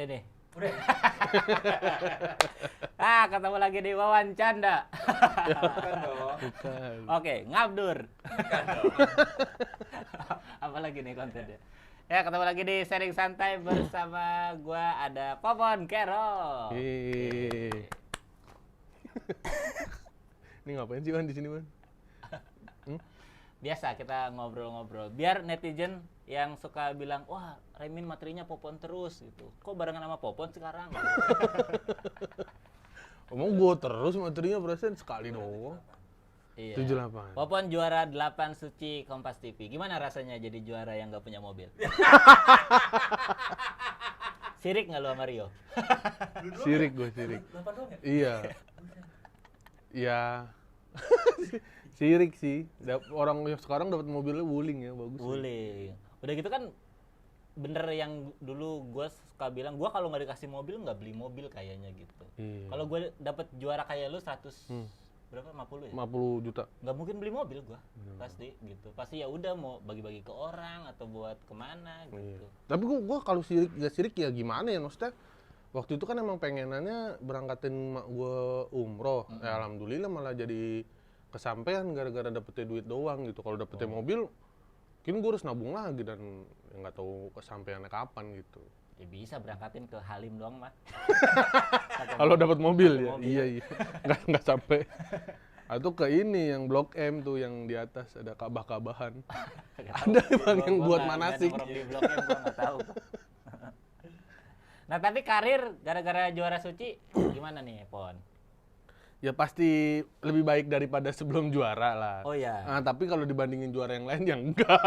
Udah deh. Udah. Ketemu lagi di Wawan Canda. Bukan dong. Bukan. Oke, ngabdur. Bukan dong. Apalagi nih kontennya? Ya, ketemu lagi di Sharing Santai bersama gua ada Popon Kero. Yeay. Ini ngapain sih Wan di sini, Wan? Biasa kita ngobrol-ngobrol. Biar netizen yang suka bilang, "Wah, Remin materinya Popon terus" gitu. Kok barengan sama Popon sekarang? Omong gua terus materinya perasaan sekali doang. Iya. 78. Popon juara 8 suci Kompas TV. Gimana rasanya jadi juara yang gak punya mobil? Sirik nggak lu sama Rio? Sirik gua, sirik. 8 doang ya? Iya. Iya. Sirik sih. Orang yang sekarang dapat mobilnya wuling ya, bagus. Boleh. Udah gitu kan bener yang dulu gue suka bilang, gue kalau nggak dikasih mobil nggak beli mobil kayaknya gitu. Iya. Kalau gue dapet juara kayak lu 100 berapa 50 ya? 50 juta. Nggak mungkin beli mobil gue pasti gitu. Pasti ya udah mau bagi-bagi ke orang atau buat kemana gitu. Iya. Tapi gua kalau sirik gak sirik ya gimana ya, maksudnya waktu itu kan emang pengenannya berangkatin mak gua umroh. Ya alhamdulillah malah jadi kesampaian gara-gara dapetnya duit doang gitu. Kalau dapetnya mobil mungkin gua harus nabung lagi dan nggak tahu kesampaiannya kapan gitu. Ya bisa berangkatin ke Halim doang mah. Kalau dapat mobil ya. mobil. Iya. Nggak sampai. Atau ke ini yang Blok M tuh yang di atas ada kabah-kabahan. Ada emang yang buat manasik. Di Blok M gua nggak tahu. Nah tapi karir gara-gara juara suci gimana nih Pon? Ya pasti lebih baik daripada sebelum juara lah. Oh ya. Nah, tapi kalau dibandingin juara yang lain ya enggak.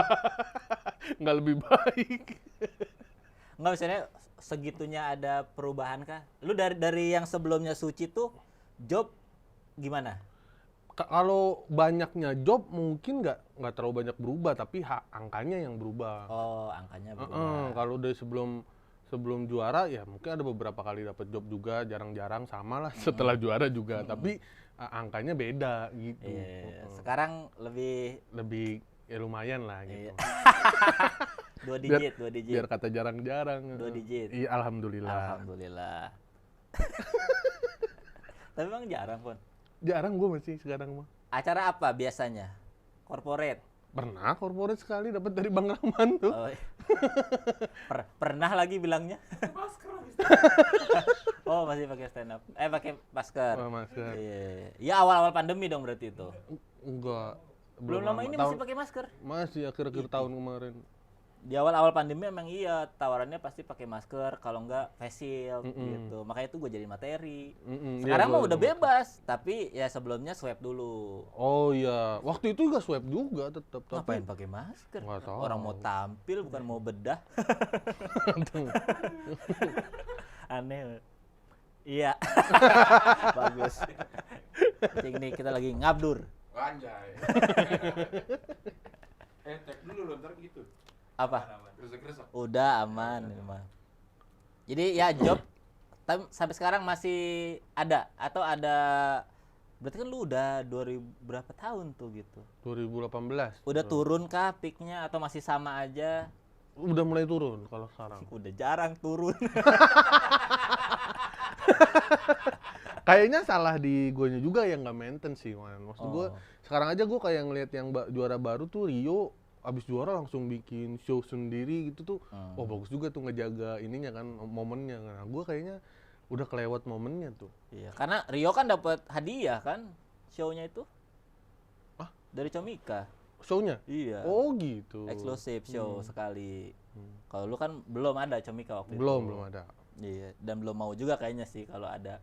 Enggak lebih baik. Nggak, misalnya segitunya ada perubahan kah? Lu dari yang sebelumnya suci tuh job gimana? Kalau banyaknya job mungkin nggak terlalu banyak berubah, tapi angkanya yang berubah. Oh, angkanya berubah. Kalau dari sebelum juara ya mungkin ada beberapa kali dapat job juga, jarang-jarang sama lah setelah juara juga, tapi angkanya beda gitu. Iya, sekarang Lebih ya lumayan lah gitu. Iya. dua digit. Biar kata jarang-jarang. 2 digit. Iya, alhamdulillah. Alhamdulillah. Tapi emang jarang Pon. Jarang gue masih sekarang mah. Acara apa biasanya? Corporate. Pernah corporate sekali dapat dari Bang Rahman tuh. Oh, iya. Pernah lagi bilangnya. Masker habis. Oh, masih pakai stand up. Pakai masker. Oh, masker. Iya. Ya awal-awal pandemi dong berarti itu. Enggak. Belum lama ini masih pakai masker. Masih akhir-akhir tahun kemarin. Di awal-awal pandemi emang iya tawarannya pasti pakai masker, kalau enggak face shield gitu. Makanya itu gue jadi materi. Sekarang mah udah bebas, tapi ya sebelumnya swab dulu. Oh iya, waktu itu juga swab juga tetap. Ngapain pakai masker? Nggak tahu. Orang mau tampil bukan mau bedah. Aneh. Iya. Bagus. Cing nih kita lagi ngabdur. Anjay. Tag dulu loh, ntar gitu. Apa? Resek-resek. Udah aman ini mah. Jadi ya job sampai sekarang masih ada atau ada, berarti kan lu udah 2000 berapa tahun tuh gitu. 2018. Udah turun kah peaknya atau masih sama aja? Udah mulai turun kalau sekarang. Udah jarang turun. Kayaknya salah di guanya juga yang nggak maintain sih, man. Maksud gue Oh. sekarang aja gue kayak ngeliat yang juara baru tuh Rio abis juara langsung bikin show sendiri gitu tuh. Oh bagus juga tuh ngejaga ininya kan, momennya. Nah gue kayaknya udah kelewat momennya tuh. Iya, karena Rio kan dapat hadiah kan show-nya itu. Ah? Dari Comika. Show-nya? Iya. Oh gitu. Eksklusif show sekali. Kalau lu kan belum ada Comika waktu itu. Belum ada. Iya, dan belum mau juga kayaknya sih kalau ada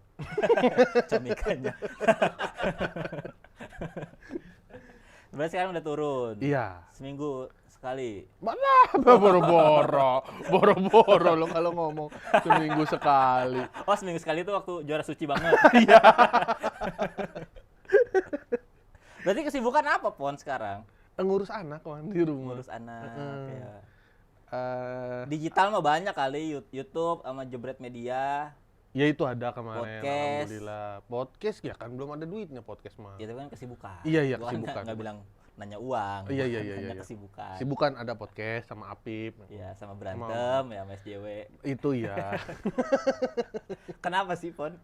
Comikanya. Berarti sekarang udah turun. Iya. Seminggu sekali. Mana boro-boro lo kalau ngomong seminggu sekali. Oh, seminggu sekali itu waktu juara suci banget. Iya. Berarti kesibukan apa Pon sekarang? Ngurus anak kan di rumah. Ngurus anak ya. Digital mah banyak kali, YouTube sama Jebret Media. Ya itu ada kemarin, Podcast. alhamdulillah. Podcast ya kan belum ada duitnya podcast mah. Itu kan kesibukan. Iya, Gua kan kesibukan. nggak bilang nanya uang, Iya, bukan iya, hanya iya. kesibukan. Sibukan ada podcast sama Apip. Ya, sama berantem ya sama SJW. Itu ya. Kenapa sih, Pon?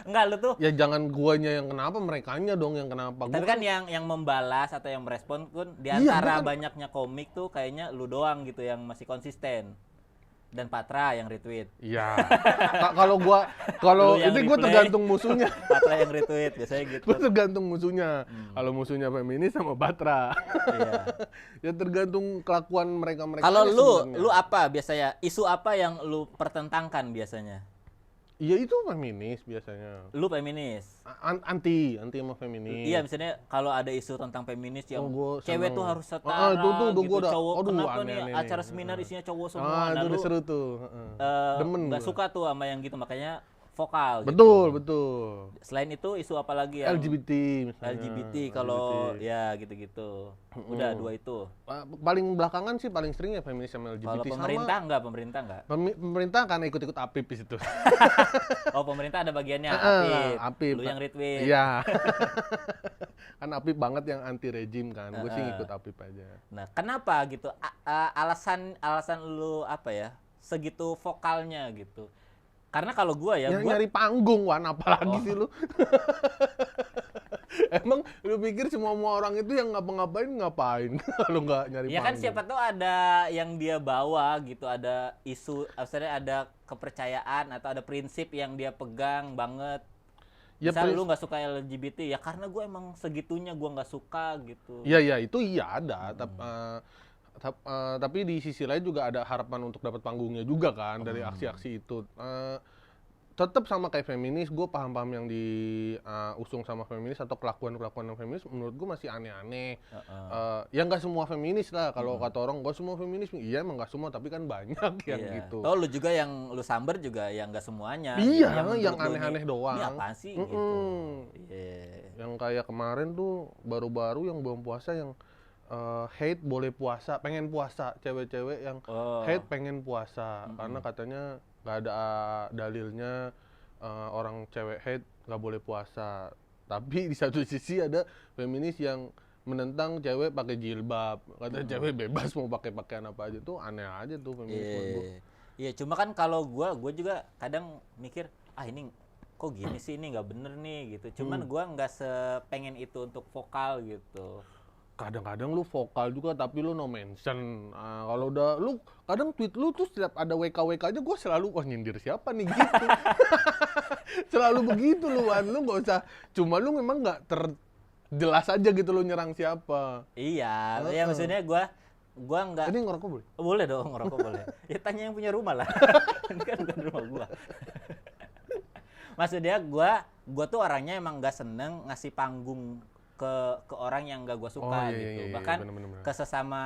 Enggak, lu tuh. Ya jangan guanya yang kenapa, merekanya dong yang kenapa. Tapi Gua kan yang membalas atau yang merespon pun di Iya, antara gua kan- banyaknya komik tuh kayaknya lu doang gitu yang masih konsisten. Dan Patra yang retweet. Iya. Kalau Lu yang ini gue replay. tergantung musuhnya. Patra yang retweet biasanya gitu. Gue tergantung musuhnya. Kalau musuhnya feminis sama Batra. Iya. Ya tergantung kelakuan mereka. Kalau lu apa biasanya? Isu apa yang lu pertentangkan biasanya? Iya itu feminis biasanya. Lu feminis. Anti sama feminis. Iya, misalnya kalau ada isu tentang feminis yang gua cewek seneng. tuh harus setara itu tuh gitu. gua udah, Cowok aduh, kenapa nih aneh-aneh acara nih. seminar isinya cowok semua. Ah, Nah, itu udah lu, seru tuh. Demen nggak gua. suka tuh sama yang gitu, makanya vokal Betul, gitu. betul. Selain itu isu apa lagi yang LGBT misalnya. LGBT kalau ya gitu-gitu. Udah dua itu. Paling belakangan sih paling sering ya feminis sama LGBT. Kalau pemerintah enggak? Pemerintah karena ikut-ikut Apip di situ. Oh, pemerintah ada bagiannya Apip. Lu yang retweet. Iya. Kan Apip banget yang anti rejim kan. Gue sih ngikut Apip aja. Nah, kenapa gitu? Alasan lu apa ya? Segitu vokalnya gitu. Karena kalau gua ya, gua Nyari panggung, Wan, apalagi sih lu. Emang lu pikir semua orang itu yang ngapain kalau nggak nyari ya kan panggung? siapa tahu ada yang dia bawa gitu, ada isu, maksudnya ada kepercayaan atau ada prinsip yang dia pegang banget. Ya, Misal lu nggak suka LGBT, ya karena gue emang segitunya gue nggak suka gitu. Iya, itu iya ada. Tapi di sisi lain juga ada harapan untuk dapat panggungnya juga kan dari aksi-aksi itu. Tetap sama kayak feminis, gue paham-paham yang diusung sama feminis atau kelakuan-kelakuan yang feminis menurut gue masih aneh-aneh. Ya nggak semua feminis lah, kalau kata orang nggak semua feminis, iya emang nggak semua, tapi kan banyak yang gitu. Oh, lu juga yang lu samber juga yang nggak semuanya. Iya, menurut yang lu aneh-aneh doang. Ini apaan sih gitu. Iya. Yang kayak kemarin tuh baru-baru yang belum puasa yang hate boleh puasa, pengen puasa, cewek-cewek yang hate pengen puasa karena katanya nggak ada dalilnya orang cewek hate nggak boleh puasa. Tapi di satu sisi ada feminis yang menentang cewek pakai jilbab, kata cewek bebas mau pakai pakaian apa aja, tuh aneh aja tuh feminis menurut gua. Iya, cuma kan kalau gua juga kadang mikir, ini kok gini sih, ini nggak bener nih gitu. Cuman gua nggak sepengen itu untuk vokal gitu. Kadang-kadang lu vokal juga tapi lu no mention. Kalau udah lu kadang tweet lu tuh setiap ada WK aja gue selalu nyindir siapa nih gitu. Selalu begitu lu, Wan. Lu nggak usah, cuma lu memang nggak terjelas aja gitu lu nyerang siapa. Iya, ya maksudnya gua nggak. Ini ngerokok boleh? Boleh dong, ngerokok boleh. Ya tanya yang punya rumah lah. Ini kan bukan rumah gua. Maksudnya gua tuh orangnya emang nggak seneng ngasih panggung ke orang yang gak gue suka gitu. Bahkan bener. ke sesama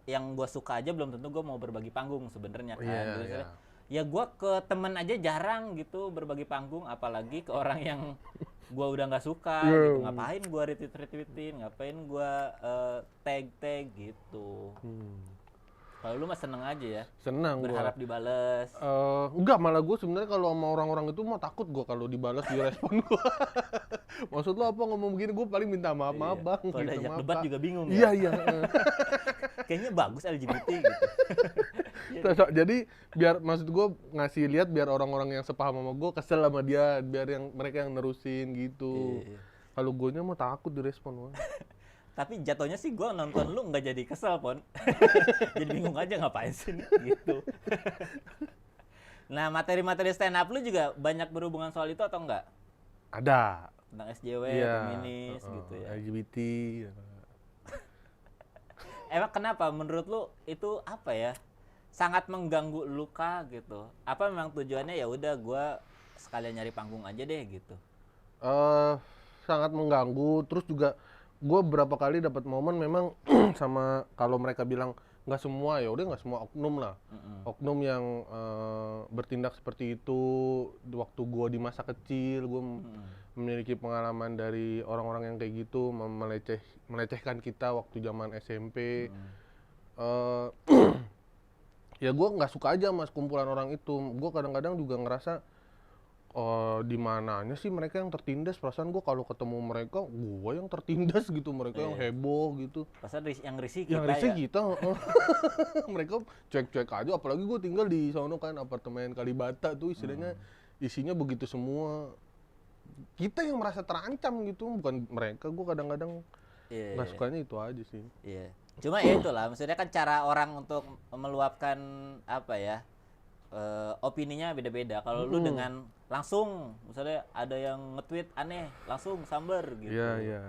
yang gue suka aja belum tentu gue mau berbagi panggung sebenarnya kan. Ya gue ke temen aja jarang gitu berbagi panggung, apalagi ke orang yang gue udah nggak suka gitu. Ngapain gue retweetin, ngapain gue tag gitu. Kalau lu mah seneng aja ya? Senang berharap dibales. Enggak, malah gue sebenarnya kalau sama orang-orang itu mah takut gue kalau dibales direspon gue. Maksud lu apa ngomong begini, gue paling minta maaf bang. Kalau gitu, diajak maaf, debat Kak. juga bingung. Iya. Kayaknya bagus LGBT gitu. Jadi biar, maksud gue ngasih lihat biar orang-orang yang sepaham sama gue kesel sama dia, biar mereka yang nerusin gitu. Kalau gue nya mah takut direspon. Tapi jatuhnya sih gue nonton lu nggak jadi kesel, Pon. Jadi bingung aja ngapain sih gitu. Nah, materi-materi stand up lu juga banyak berhubungan soal itu atau enggak? Ada. Tentang SJW, feminis gitu ya. LGBT. Emang kenapa menurut lu itu apa ya? Sangat mengganggu lu kah gitu? Apa memang tujuannya ya udah gue sekalian nyari panggung aja deh gitu? Sangat mengganggu, terus juga gue berapa kali dapat momen memang sama, kalau mereka bilang nggak semua, ya udah nggak semua oknum lah. Oknum yang bertindak seperti itu waktu gue di masa kecil, gue memiliki pengalaman dari orang-orang yang kayak gitu melecehkan kita waktu zaman SMP. Ya gue nggak suka aja mas kumpulan orang itu. Gue kadang-kadang juga ngerasa di mananya sih mereka yang tertindas, perasaan gue kalau ketemu mereka gue yang tertindas gitu, mereka yang heboh gitu. Pasal yang risih Yang kita risih ya. kita, mereka cuek-cuek aja, apalagi gue tinggal di sono kan, apartemen Kalibata tuh istilahnya isinya begitu semua. Kita yang merasa terancam gitu, bukan mereka. Gue kadang-kadang Iya. nggak sukanya itu aja sih. Iya. Cuma ya itulah, maksudnya kan cara orang untuk meluapkan apa ya, opininya beda-beda. Kalau lu dengan langsung, misalnya ada yang nge-tweet aneh, langsung samber gitu. Iya, iya.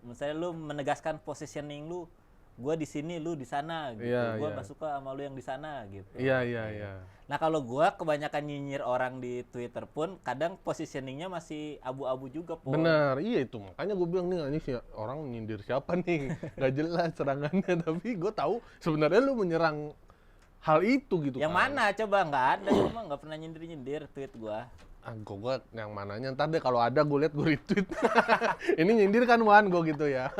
Misalnya lu menegaskan positioning lu, gua di sini, lu di sana gitu. Iya, Gua iya. nggak suka sama lu yang di sana gitu. Iya, iya, iya. Nah kalau gua kebanyakan nyinyir orang di Twitter pun kadang positioningnya masih abu-abu juga, Po. Benar, iya itu makanya gue bilang nih, ini orang nyindir siapa nih, nggak jelas serangannya, tapi gue tahu sebenarnya lu menyerang hal itu gitu Yang kan. mana coba? Nggak ada, cuma nggak pernah nyindir-nyindir tweet gua. Gue yang mananya ntar deh, kalau ada gue lihat gue retweet. Ini nyindir kan Wan, gue gitu ya.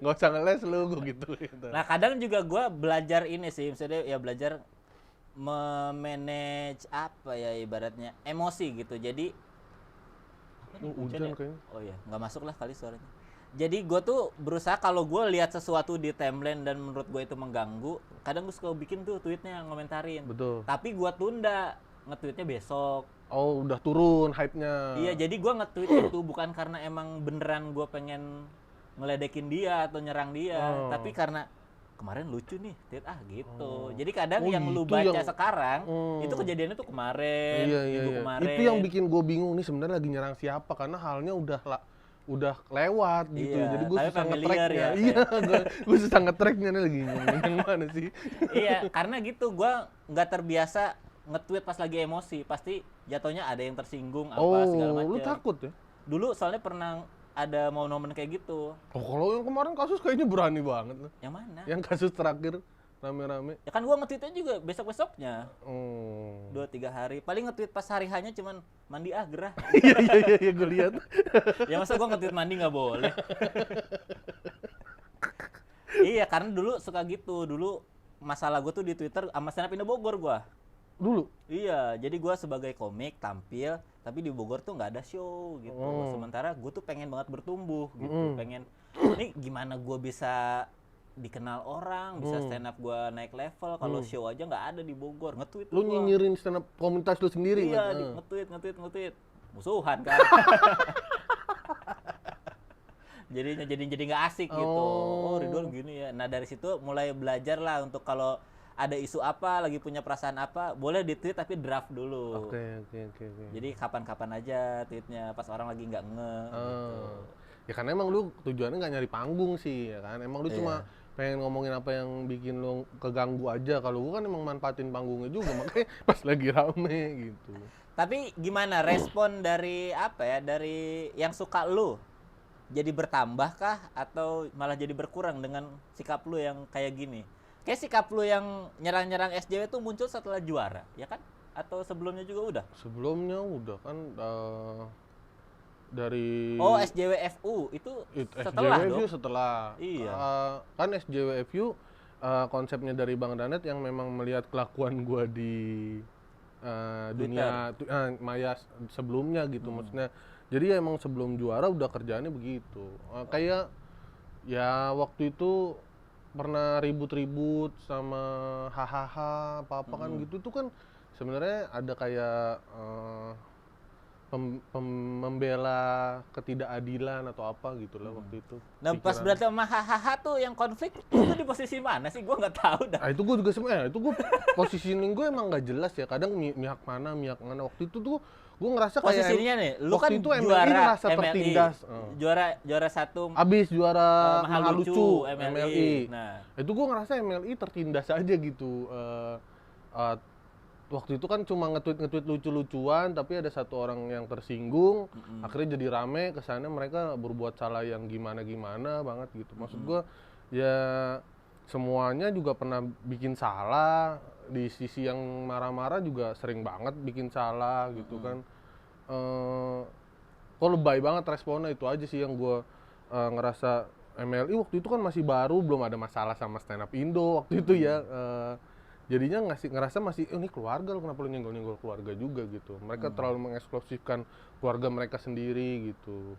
Nggak usah ngeles lu, gue gitu. Nah kadang juga gue belajar ini sih, misalnya ya belajar memanage apa ya ibaratnya emosi gitu. Jadi Hujan kayaknya. oh ya nggak masuk lah kali suaranya. Jadi gue tuh berusaha kalau gue lihat sesuatu di timeline dan menurut gue itu mengganggu, kadang gue suka bikin tuh tweetnya ngomentarin. Betul. Tapi gue tunda nge-tweetnya besok. Oh udah turun hype-nya. Iya, jadi gue nge-tweet itu bukan karena emang beneran gue pengen ngeledekin dia atau nyerang dia, tapi karena kemarin lucu nih, tweet gitu. Jadi kadang yang lu itu baca yang- sekarang itu kejadiannya tuh kemarin, Iya, minggu iya. kemarin. Itu yang bikin gue bingung nih sebenarnya lagi nyerang siapa, karena halnya udah lewat gitu. Iya, Jadi gue tapi susah familiar nge-tracknya. ya, Iya, gue susah nge-tracknya nih, lagi ngomong yang mana sih. Iya, karena gitu gue nggak terbiasa nge-tweet pas lagi emosi, pasti jatuhnya ada yang tersinggung apa segala macam. Lu takut ya? Dulu soalnya pernah ada momen-momen kayak gitu. Oh, kalau yang kemarin kasus kayaknya berani banget. Yang mana? Yang kasus terakhir rame-rame. Ya kan gue nge-tweetnya juga besok-besoknya. Oh. 2-3 hari. Paling nge-tweet pas hari hanya cuman mandi gerah. Iya, gue lihat. Ya masa gue nge-tweet mandi nggak boleh. Iya, karena dulu suka gitu. Dulu masalah gue tuh di Twitter sama stand up Indo Bogor gue. Dulu. Iya, jadi gue sebagai komik tampil, tapi di Bogor tuh nggak ada show gitu. Sementara gue tuh pengen banget bertumbuh gitu, pengen ini gimana gue bisa dikenal orang, bisa stand up gue naik level. Kalau show aja nggak ada di Bogor, nge-tweet Lu gua. nyinyirin stand up komunitas lu sendiri. Iya, kan? nge-tweet, musuhan kan. jadi nggak asik gitu. Oh, Ridwan gini ya. Nah dari situ mulai belajar lah untuk kalau ada isu apa, lagi punya perasaan apa, boleh di-tweet tapi draft dulu. Oke. Jadi kapan-kapan aja tweetnya, pas orang lagi nggak gitu. Ya karena emang lu tujuannya nggak nyari panggung sih, ya kan? Emang lu cuma pengen ngomongin apa yang bikin lu keganggu aja. Kalau gua kan emang manfaatin panggungnya juga, makanya pas lagi rame gitu. Tapi gimana respon dari apa ya, dari yang suka lu? Jadi bertambah kah atau malah jadi berkurang dengan sikap lu yang kayak gini? Kayak sikap lu yang nyerang-nyerang SJW tuh muncul setelah juara, ya kan? Atau sebelumnya juga udah? Sebelumnya udah kan dari Oh, SJWFU itu setelah SJWFU dong? setelah. Iya. Kan SJWFU konsepnya dari Bang Danet yang memang melihat kelakuan gua di dunia maya sebelumnya gitu, maksudnya. Jadi ya emang sebelum juara udah kerjaannya begitu. Kayak ya waktu itu pernah ribut-ribut sama hahaha apa-apa kan gitu tuh kan sebenarnya ada kayak membela ketidakadilan atau apa gitu lah waktu itu. Nah, pas Pikiran. berarti sama hahaha tuh yang konflik itu di posisi mana sih? Gua nggak tahu dah. Itu gue juga sebenarnya, itu gue positioning gue emang nggak jelas ya. Kadang mihak mana. Waktu itu tuh gue ngerasa kayak Posisinya nih, lu waktu kan itu MLI juara ngerasa MLI. tertindas. Juara satu Abis juara Mahal Lucu, MLI. Nah, itu gue ngerasa MLI tertindas aja gitu. Waktu itu kan cuma nge-tweet lucu-lucuan, tapi ada satu orang yang tersinggung, akhirnya jadi rame, kesannya mereka berbuat salah yang gimana-gimana banget gitu. Maksud gue ya semuanya juga pernah bikin salah, di sisi yang marah-marah juga sering banget bikin salah gitu kan. Kok lebay banget responnya, itu aja sih yang gue ngerasa. MLI waktu itu kan masih baru, belum ada masalah sama stand up Indo waktu itu ya. jadinya ngerasa masih ini keluarga lo, kenapa lo nyenggol keluarga juga gitu. Mereka terlalu mengeksklusifkan keluarga mereka sendiri gitu.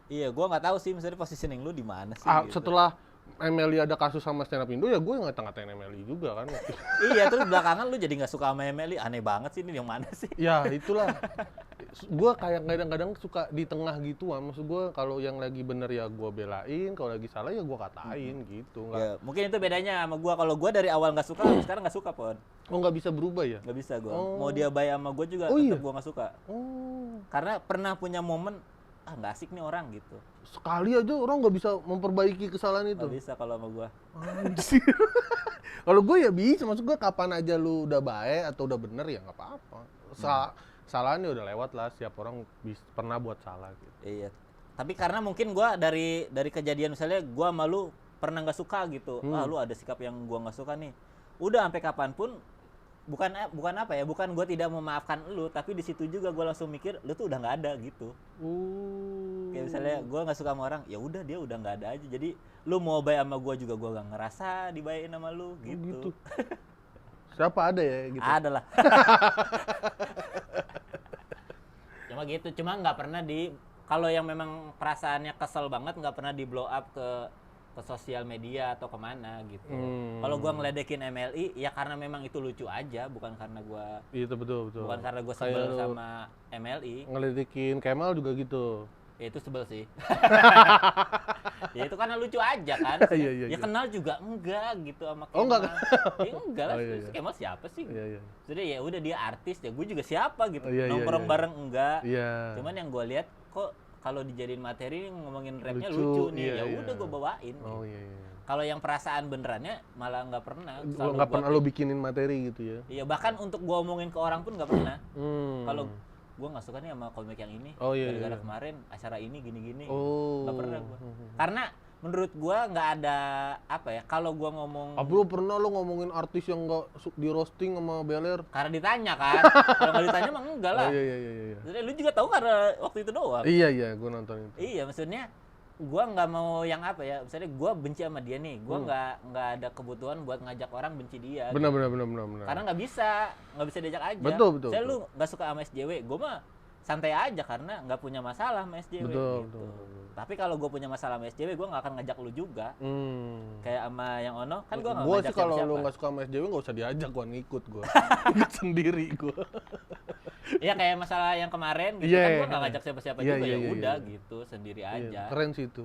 Iya, gue nggak tahu sih misalnya positioning lu di mana sih. Gitu. Setelah Emily ada kasus sama stand up Indo ya gue ngata-ngatain Emily juga kan. Iya, terus belakangan lu jadi nggak suka sama Emily, aneh banget sih, ini yang mana sih? Ya itulah. Gue kayak kadang-kadang suka di tengah gitu, maksud gue kalau yang lagi bener ya gue belain, kalau lagi salah ya gue katain gitu. Nggak, Ya, mungkin itu bedanya sama gue. Kalau gue dari awal nggak suka, sekarang nggak suka pon. oh nggak bisa berubah ya? Nggak bisa gue. Oh. Mau dia baik sama gue juga, Oh, tetap iya? gue nggak suka. Oh, Karena pernah punya momen, nggak asik nih orang gitu. sekali aja orang nggak bisa memperbaiki kesalahan itu. Nggak bisa kalau sama gue. Anjir. Kalau gue ya bisa, maksud gue kapan aja lu udah baik atau udah bener ya nggak apa-apa. Kesalahan ya udah lewat lah, setiap orang pernah buat salah gitu. Iya. Tapi karena mungkin gue dari kejadian misalnya gue sama lu pernah nggak suka gitu. Lu ada sikap yang gue nggak suka nih. Udah sampai kapanpun bukan apa ya, bukan gue tidak memaafkan lu, tapi di situ juga gue langsung mikir lu tuh udah nggak ada gitu. Kayak misalnya gue nggak suka sama orang, ya udah dia udah nggak ada aja. Jadi lu mau baik sama gue juga gue nggak ngerasa dibaikin sama lu gitu. Siapa ada ya gitu? Ada lah. Cuma gitu, cuma nggak pernah kalau yang memang perasaannya kesel banget nggak pernah di blow up ke sosial media atau kemana gitu. Kalau gua ngeledekin MLI ya karena memang itu lucu aja, bukan karena gua Itu betul. bukan karena gua sebel sama MLI. Ngeledekin Kemal juga gitu. Ya itu sebel sih. Ya itu karena lucu aja kan. Iya. Ya kenal juga enggak gitu sama Kemal. Oh, enggak. Ya enggak lah. Iya. Kemal siapa sih? Iya. Jadi ya udah dia artis ya, gue juga siapa gitu. Iya, Nongkrong iya. bareng enggak. Iya. Cuman yang gue lihat kok kalau dijadiin materi ngomongin rapnya Lucu, lucu nih, iya, ya iya. udah gue bawain. Oh gitu. iya. Kalau yang perasaan benerannya malah nggak pernah. Lo nggak pernah lo bikinin materi gitu ya? Iya, bahkan untuk gue omongin ke orang pun nggak pernah. Kalau Hmm. gue nggak suka nih sama komik yang ini, Oh, iya, gara-gara iya. kemarin acara ini gini-gini, Oh. nggak pernah gue. Karena menurut gue nggak ada apa ya, kalau gue ngomong Apa lo pernah lo ngomongin artis yang nggak di roasting sama Beler? karena ditanya kan, kalau nggak ditanya mah enggak lah. Oh iya. Jadi lu juga tahu karena waktu itu doang. Iya, gue nonton itu. Iya, maksudnya gua nggak mau yang apa ya, misalnya gua benci sama dia nih, gua nggak ada kebutuhan buat ngajak orang benci dia. Benar. Karena nggak bisa diajak aja. Betul. Saya lu nggak suka sama SJW, gua mah santai aja karena nggak punya masalah sama SJW. Betul. Tapi kalau gua punya masalah sama SJW, gua nggak akan ngajak lu juga. Kayak sama yang Ono, kan gua nggak Gue ngajak sih kalau siapa. lo nggak suka sama SJW nggak usah diajak, gue ngikut gue. Ikut sendiri gue. Iya kayak masalah yang kemarin gitu Iya, kan iya. gua nggak ngajak siapa-siapa Iya, juga, iya, ya iya, udah iya. gitu sendiri aja. Keren sih itu.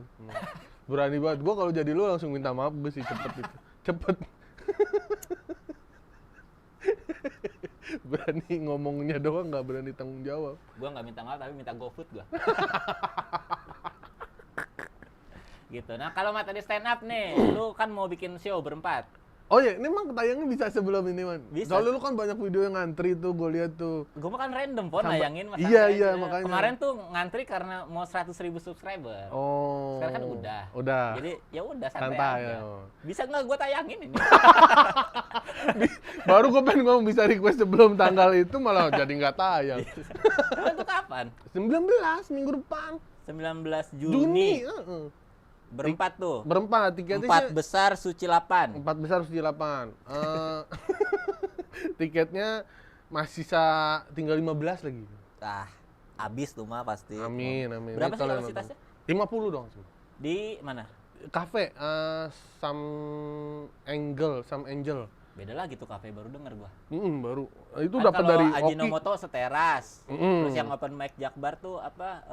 Berani banget. Gue kalau jadi lo langsung minta maaf gue sih cepet itu. Cepet. Berani ngomongnya doang, nggak berani tanggung jawab. Gua nggak minta maaf tapi minta GoFood gua. Gitu. Nah, kalau materi stand up nih, lu kan mau bikin show berempat. Oh iya, ini emang tayangnya bisa sebelum ini, Man? Bisa. Soalnya lu kan banyak video yang ngantri tuh, gue lihat tuh. Gua mah kan random pon nayangin mas. Iya, makanya. Kemarin tuh ngantri karena mau 100.000 subscriber. Oh. Sekarang kan udah. Udah. Jadi ya udah santai Santai, aja. oh. Bisa nggak gua tayangin ini? Baru gue pengen ngomong bisa request sebelum tanggal itu malah jadi nggak tayang. Emang itu kapan? 19 minggu depan. 19 Juni. Juni. Heeh. Berempat tuh. Berempat, tiketnya Empat besar suci 8. 4 besar suci 8. Tiketnya masih tinggal 15 lagi. Ah, habis tuh mah pasti. Amin. Berapa Ini sih kalau kapasitasnya? 50 dong. Di mana? Cafe, Some Angel. Beda lagi tuh kafe, baru denger gua. Baru. Itu Kan dapat kalau dari Oki. Ajinomoto seteras. Mm-mm. Terus yang open mic Jakbar tuh apa?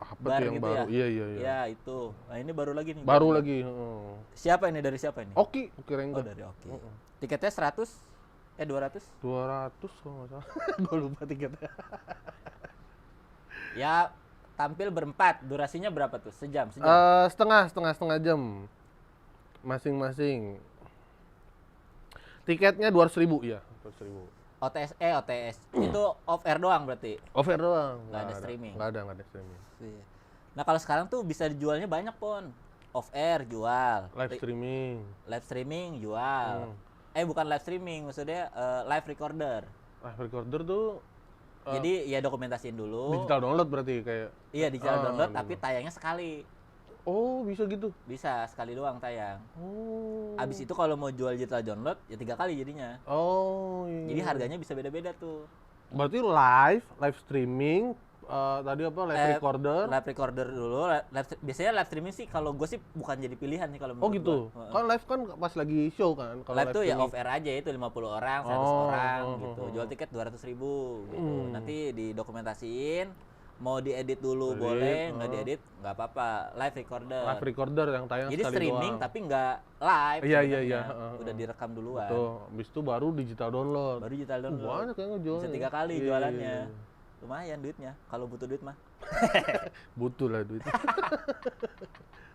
Apa Bar tuh yang gitu baru? ya? Iya. Ya itu. Nah ini baru lagi nih. Baru lagi. heeh. Siapa ini, dari siapa ini? Oki Oh, Rengga. dari Oki. Tiketnya 100? 200? 200 kalau nggak salah. Gue lupa tiketnya. Ya tampil berempat. Durasinya berapa tuh? Sejam? Setengah jam. Masing-masing. Tiketnya 200.000 ya. 200.000. OTS. Itu off air doang berarti? Off-air doang. Nggak ada streaming? Nggak ada streaming. Iya. Nah kalau sekarang tuh bisa dijualnya banyak pon. Off air jual. Live streaming. Live streaming jual. Bukan live streaming, maksudnya live recorder. Live recorder tuh Jadi ya dokumentasiin dulu. digital download berarti kayak. Iya digital download dulu. tapi tayangnya sekali. Oh, bisa gitu. Bisa sekali doang tayang. Oh. Abis itu kalau mau jual digital download ya 3 kali jadinya. Oh, iya. Jadi harganya bisa beda-beda tuh. Berarti live streaming, tadi apa, live recorder? Live recorder dulu. Biasanya live streaming sih kalau gue sih bukan jadi pilihan nih kalau Oh menurut gitu. gua. Kan live kan pas lagi show kan. Kalau Live tuh ya streaming. off air aja itu 50 orang, 100 orang gitu. Jual tiket 200.000 gitu. Nanti didokumentasiin. Mau diedit dulu boleh, nggak diedit nggak apa-apa. Live recorder. Live recorder yang tayang Jadi sekali streaming doang. tapi nggak live. Iya, sebenarnya. iya. Udah direkam duluan. Tuh, habis itu baru digital download. Baru digital download. Banyak yang ngejual. Bisa 3 kali Iya, jualannya. iya, iya. Lumayan duitnya. Kalau butuh duit mah. Butuh lah duit.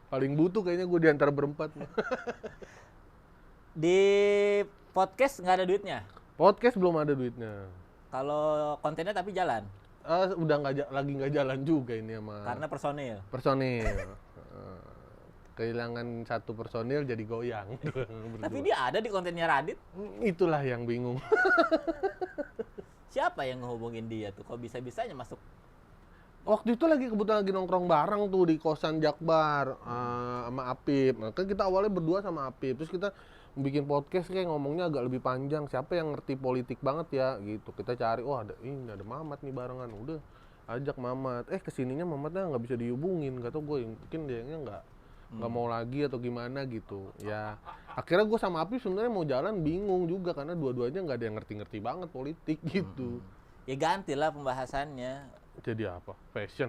Paling butuh kayaknya gue di antara berempat. Di podcast nggak ada duitnya. Podcast belum ada duitnya. Kalau kontennya tapi jalan. Udah lagi nggak jalan juga ini sama Karena personil. personil. Kehilangan satu personil jadi goyang. Tapi dia ada di kontennya Radit. Itulah yang bingung. Siapa yang ngehubungin dia tuh? Kok bisa-bisanya masuk? Waktu itu kebetulan lagi nongkrong bareng tuh di kosan Jakbar sama Apip. Nah, kan kita awalnya berdua sama Apip. Terus kita bikin podcast kayak ngomongnya agak lebih panjang. Siapa yang ngerti politik banget ya gitu. Kita cari, ada Mamat nih barengan. Udah ajak Mamat. Kesininya Mamatnya nggak bisa dihubungin. Gak tau gue, mungkin dia nggak mau lagi atau gimana gitu. Ya akhirnya gue sama Apip sebenarnya mau jalan bingung juga karena dua-duanya nggak ada yang ngerti-ngerti banget politik gitu. Ya gantilah pembahasannya. Jadi apa? Fashion?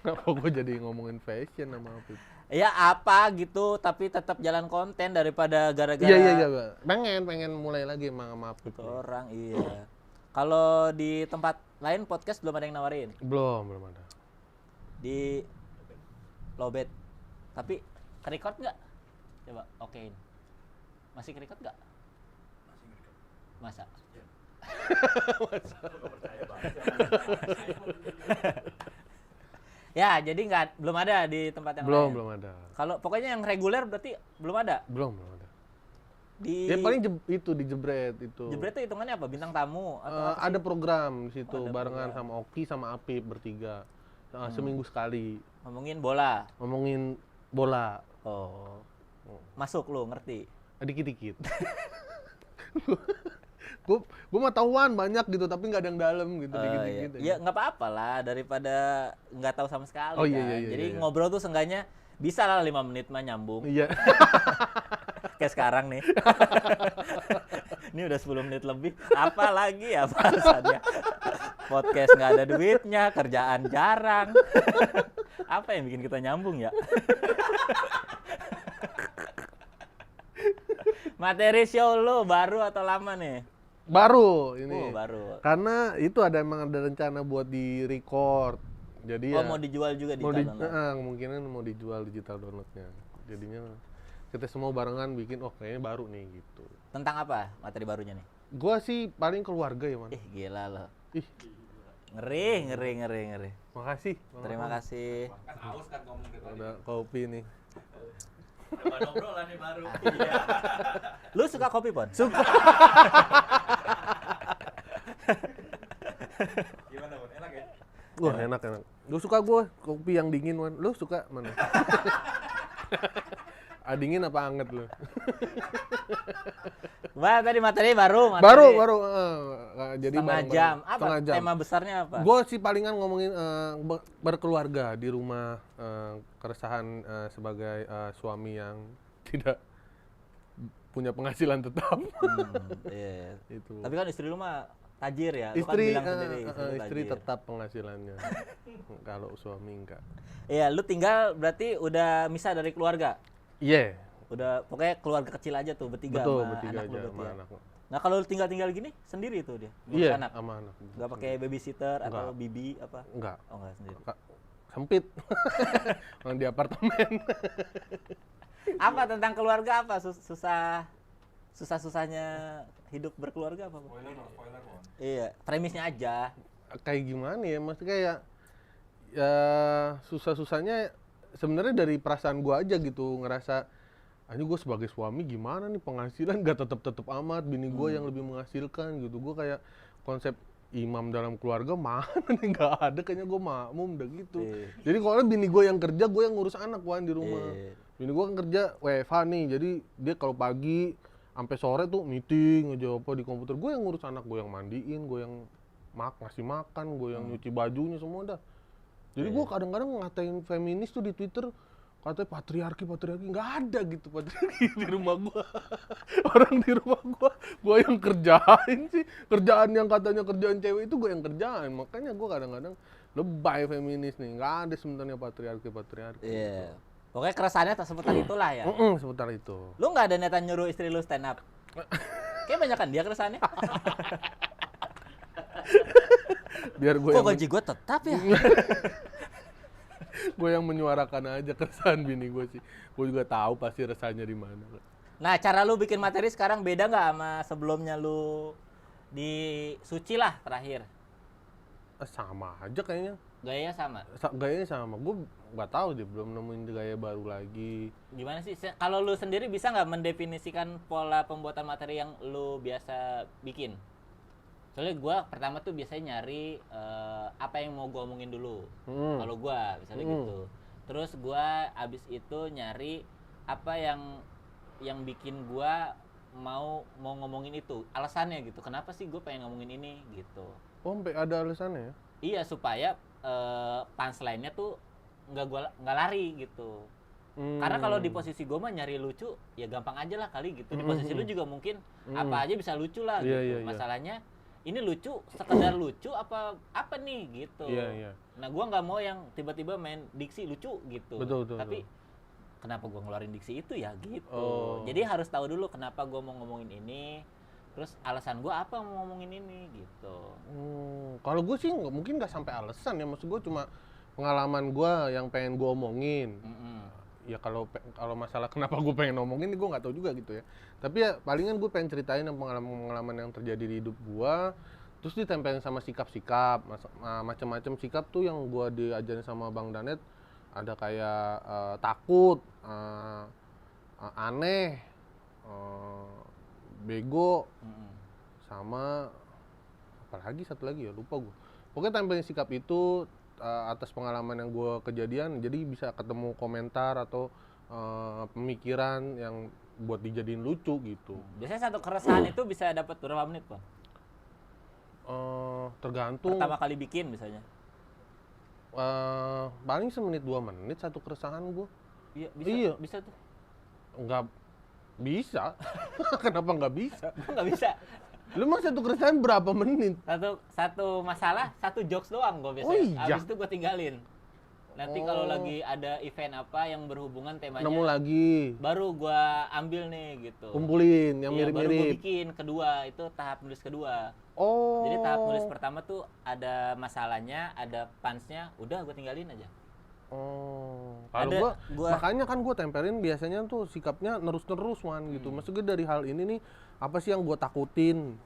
Kenapa gue jadi ngomongin fashion sama Apip? Ya apa gitu, tapi tetap jalan konten daripada gara-gara Iya. Pengen mulai lagi sama Apip. orang. Iya. Kalau di tempat lain podcast belum ada yang nawarin. Belum ada. Di Lobet. Tapi ke-record nggak? Coba okein. Masih ke-record nggak? Masih ngerekam. Masa? Ya, jadi belum ada di tempat yang lain. Belum ada. Kalau pokoknya yang reguler berarti belum ada. Belum ada. Di Ya paling itu di Jebret itu. Jebret itu hitungannya apa? Bintang tamu atau apa ada sih? program di situ Oh, ada barengan program. sama Oki sama Apip bertiga. Seminggu sekali Ngomongin bola. ngomongin bola. Oh. Masuk lu, ngerti. Dikit-dikit. Gue mah tahuan banyak gitu tapi nggak ada yang dalam gitu dikit-dikit. Iya, nggak apa-apa lah daripada nggak tahu sama sekali Oh, kan. iya, Jadi iya. ngobrol tuh seenggaknya bisa lah 5 menit mah nyambung. Iya. Kayak sekarang nih. Ini udah 10 menit lebih. Apa lagi ya bahasannya? Podcast nggak ada duitnya, kerjaan jarang. Apa yang bikin kita nyambung ya? Materi show lo baru atau lama nih? Baru ini. Oh, baru. Karena itu emang ada rencana buat di-record. Jadi Oh, ya mau dijual juga di mau download? kemungkinan mau dijual digital downloadnya. Jadinya kita semua barengan bikin kayaknya baru nih gitu. Tentang apa materi barunya nih? Gua sih paling keluarga ya, Man. Gila loh. Ih, Ngeri. makasih. Terima kasih. Kan haus kan ngomong dari tadi. Ada kopi nih. Ada obrolan nih baru. Lu suka kopi, Pon? Suka. Gimana, Bun? Enak ya? Wah, enak. Gue suka kopi yang dingin, Man. Lu suka mana? Dingin apa anget lu? Wah, tadi materi baru. Baru. Jadi Setengah bareng-bareng. jam. Apa Setengah jam. tema besarnya apa? Gue sih palingan ngomongin berkeluarga di rumah, keresahan sebagai suami yang tidak punya penghasilan tetap. Iya. Itu. Tapi kan istri lu mah tajir ya. Lu kan Istri bilang sendiri lu istri tajir. tetap penghasilannya. Kalau suami enggak. Iya, lu tinggal berarti udah misah dari keluarga. Iya. Udah pokoknya keluarga kecil aja tuh bertiga Betul, sama bertiga anak lu aja berarti sama ya. anak. Nah, kalau lu tinggal gini sendiri tuh dia. ngurus Iya, anak. sama anak. Enggak pakai babysitter atau Enggak. bibi apa? Enggak. Oh, enggak sendiri. Sempit. Orang di apartemen. Apa tentang keluarga apa susah-susahnya hidup berkeluarga apa? Spoiler, Bun. Iya, premisnya aja. Kayak gimana ya? Maksudnya kayak ya susah-susahnya sebenarnya dari perasaan gua aja gitu, ngerasa gue sebagai suami gimana nih penghasilan gak tetep amat, bini gua yang lebih menghasilkan gitu. Gua kayak konsep imam dalam keluarga mana nih, nggak ada, kayaknya gue makmum udah gitu. Jadi kalau bini gue yang kerja, gue yang ngurus anak Wan di rumah. Bini gue kan kerja WFH nih, jadi dia kalau pagi sampai sore tuh meeting aja apa di komputer, gue yang ngurus anak, gue yang mandiin, gue yang ngasih makan, gue yang nyuci bajunya semua dah. Jadi gue kadang-kadang ngatain feminis tuh di Twitter, katanya patriarki, nggak ada gitu patriarki di rumah gua. Orang di rumah gua yang kerjain sih. Kerjaan yang katanya kerjaan cewek itu gua yang kerjain. Makanya gua kadang-kadang lebay feminis nih. Nggak ada sebenarnya patriarki. Iya. Pokoknya keresahannya seputar itulah ya. Seputar itu. Lu nggak ada niatan nyuruh istri lu stand up? Kayak banyak kan dia keresahannya. Biar gua Kok gaji gua tetap ya? gue yang menyuarakan aja keresahan bini gue sih. Gue juga tahu pasti resahnya di mana. Nah, cara lu bikin materi sekarang beda nggak sama sebelumnya lu di Suci lah terakhir? Sama aja kayaknya. Gayanya sama? Gayanya sama. Gue nggak tahu deh, belum nemuin gaya baru lagi. Gimana sih? Kalau lu sendiri bisa nggak mendefinisikan pola pembuatan materi yang lu biasa bikin? Soalnya gue pertama tuh biasanya nyari apa yang mau gue omongin dulu. Kalau gue misalnya gitu. Terus gue abis itu nyari apa yang bikin gue mau ngomongin itu, alasannya gitu. Kenapa sih gue pengen ngomongin ini gitu. Oh, sampai ada alasannya ya? Iya, supaya punchline-nya tuh nggak lari gitu. Karena kalau di posisi gue mah nyari lucu ya gampang aja lah kali gitu. Di posisi lu juga mungkin apa aja bisa lucu lah gitu. Masalahnya ini lucu, sekedar lucu apa nih gitu. Nah, gua nggak mau yang tiba-tiba main diksi lucu gitu. Betul. Tapi kenapa gua ngeluarin diksi itu ya gitu. Jadi harus tahu dulu kenapa gua mau ngomongin ini, terus alasan gua apa mau ngomongin ini gitu. Kalau gue sih mungkin nggak sampai alasan ya, maksud gue cuma pengalaman gua yang pengen gua omongin. Ya kalau masalah kenapa gue pengen ngomongin gue nggak tahu juga gitu ya. Tapi ya palingan gue pengen ceritain pengalaman yang terjadi di hidup gue, terus ditempelin sama sikap-sikap, macam-macam sikap tuh yang gue diajarin sama Bang Danet. Ada kayak takut, aneh, bego, sama apalagi satu lagi ya lupa gue. Pokoknya tempelin sikap itu atas pengalaman yang gue kejadian, jadi bisa ketemu komentar atau pemikiran yang buat dijadiin lucu gitu. Biasanya satu keresahan itu bisa dapat berapa menit, Bang? Tergantung. Pertama kali bikin misalnya. Paling semenit 2 menit satu keresahan gue. Iya, bisa tuh. Nggak bisa. Kenapa nggak bisa? Nggak bisa. Lu mah satu keresahan berapa menit? Satu masalah, satu jokes doang gue biasanya. Oh, iya. Abis itu gue tinggalin. Nanti kalau lagi ada event apa yang berhubungan temanya, nemu lagi, baru gue ambil nih gitu. kumpulin yang Iya, baru gue mirip-mirip. bikin kedua, itu tahap nulis kedua. Oh. Jadi tahap nulis pertama tuh ada masalahnya, ada punch-nya, udah gue tinggalin aja. Oh. Kalau makanya kan gue tempelin biasanya tuh sikapnya nerus-nerus gitu. Maksudnya dari hal ini nih, apa sih yang gue takutin?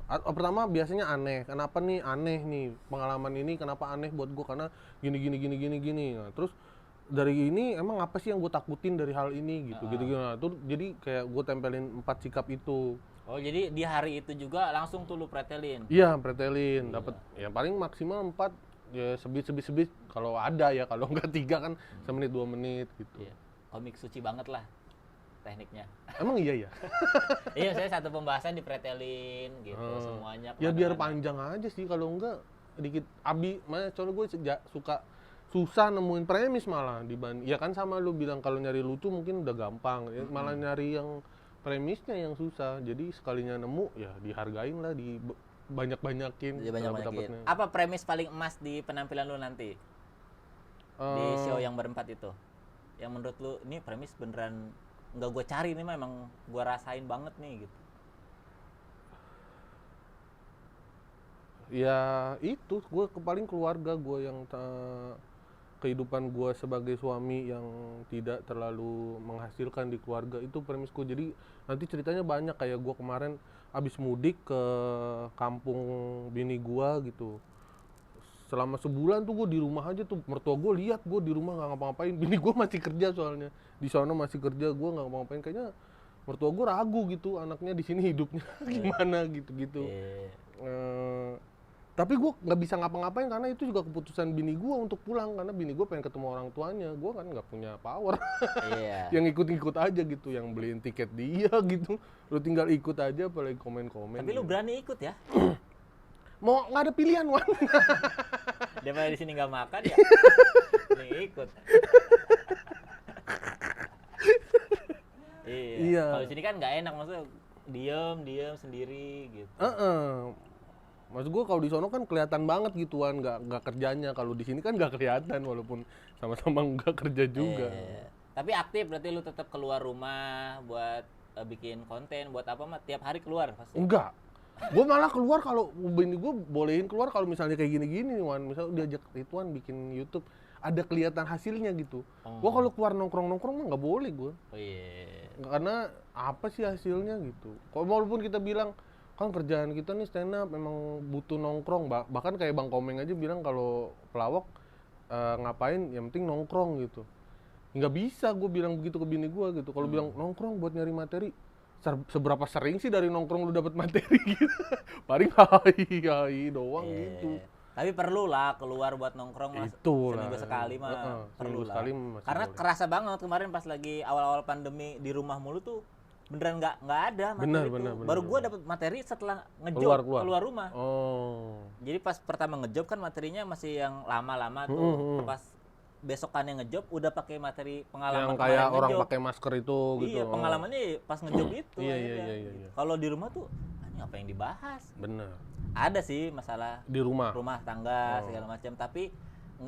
Pertama biasanya aneh. Kenapa nih aneh nih pengalaman ini? Kenapa aneh buat gue? Karena gini. Nah, terus dari ini emang apa sih yang gue takutin dari hal ini gitu. Nah, tuh jadi kayak gue tempelin 4 sikap itu. Oh, jadi di hari itu juga langsung tuh lu pretelin? Iya, pretelin. Dapat ya paling maksimal 4, ya sebit kalau ada ya. Kalau enggak 3 kan semenit 2 menit gitu. Iya. Komik Suci banget lah tekniknya. Emang iya ya? Iya, saya satu pembahasan dipretelin gitu semuanya. Ya biar panjang aja sih, kalau enggak dikit soalnya gue suka susah nemuin premis malah dibanding. Ya kan sama lu bilang kalau nyari lucu mungkin udah gampang, malah nyari yang premisnya yang susah. Jadi sekalinya nemu ya dihargain lah, banyak-banyakin. Apa premis paling emas di penampilan lu nanti? Di show yang berempat itu. Yang menurut lu ini premis beneran nggak gue cari, ini memang gue rasain banget nih gitu. Ya itu gue paling keluarga gue yang kehidupan gue sebagai suami yang tidak terlalu menghasilkan di keluarga, itu premis gue. Jadi nanti ceritanya banyak, kayak gue kemarin abis mudik ke kampung bini gue gitu. Selama sebulan tuh gue di rumah aja tuh, mertua gue lihat gue di rumah nggak ngapa-ngapain. Bini gue masih kerja, soalnya di sana masih kerja, gue nggak ngapa-ngapain. Kayaknya mertua gue ragu gitu, anaknya di sini hidupnya gimana gitu. Tapi gue nggak bisa ngapa-ngapain karena itu juga keputusan bini gue untuk pulang karena bini gue pengen ketemu orang tuanya. Gue kan nggak punya power. Iya. Yang ikut-ikut aja gitu, yang beliin tiket dia gitu. Lu tinggal ikut aja, apalagi komen-komen. Tapi lu berani ikut ya? Mau nggak ada pilihan, Wan. Daripada di sini nggak makan ya. Nih ikut. Iya. Kalau di sini kan nggak enak, maksudnya diem sendiri gitu. Maksud gue kalau di sono kan kelihatan banget gituan, nggak kerjanya. Kalau di sini kan nggak kelihatan walaupun sama-sama nggak kerja juga. Tapi aktif berarti lu tetap keluar rumah buat bikin konten, buat apa mah tiap hari keluar pasti. Enggak. Gue malah keluar kalau bini gue bolehin keluar kalau misalnya kayak gini-gini, Wan. Misal diajak Ridwan bikin YouTube, ada kelihatan hasilnya gitu. Gue kalau keluar nongkrong-nongkrong mah nggak boleh gue. Oh iya. Karena apa sih hasilnya gitu. Kalau walaupun kita bilang kan kerjaan kita nih stand up memang butuh nongkrong, bahkan kayak Bang Komeng aja bilang kalau pelawak ngapain yang penting nongkrong gitu. Nggak bisa gue bilang begitu ke bini gue gitu. Kalau bilang nongkrong buat nyari materi, seberapa sering sih dari nongkrong lu dapat materi gitu. Paling hai doang gitu. Tapi perlu lah keluar buat nongkrong mas. Seminggu sekali mah perlu lah. Karena boleh. Kerasa banget kemarin pas lagi awal-awal pandemi di rumah mulu tuh beneran nggak ada materi. Bener. Baru gua dapat materi setelah ngejob keluar rumah. Jadi pas pertama ngejob kan materinya masih yang lama-lama tuh. Pas besokannya ngejob udah pakai materi pengalaman yang kayak orang ngejob. Pakai masker itu gitu. Iya, pengalamannya pas ngejob itu. Iya. Kalau di rumah tuh ini apa yang dibahas? Bener. Ada sih masalah di rumah tangga segala macam, tapi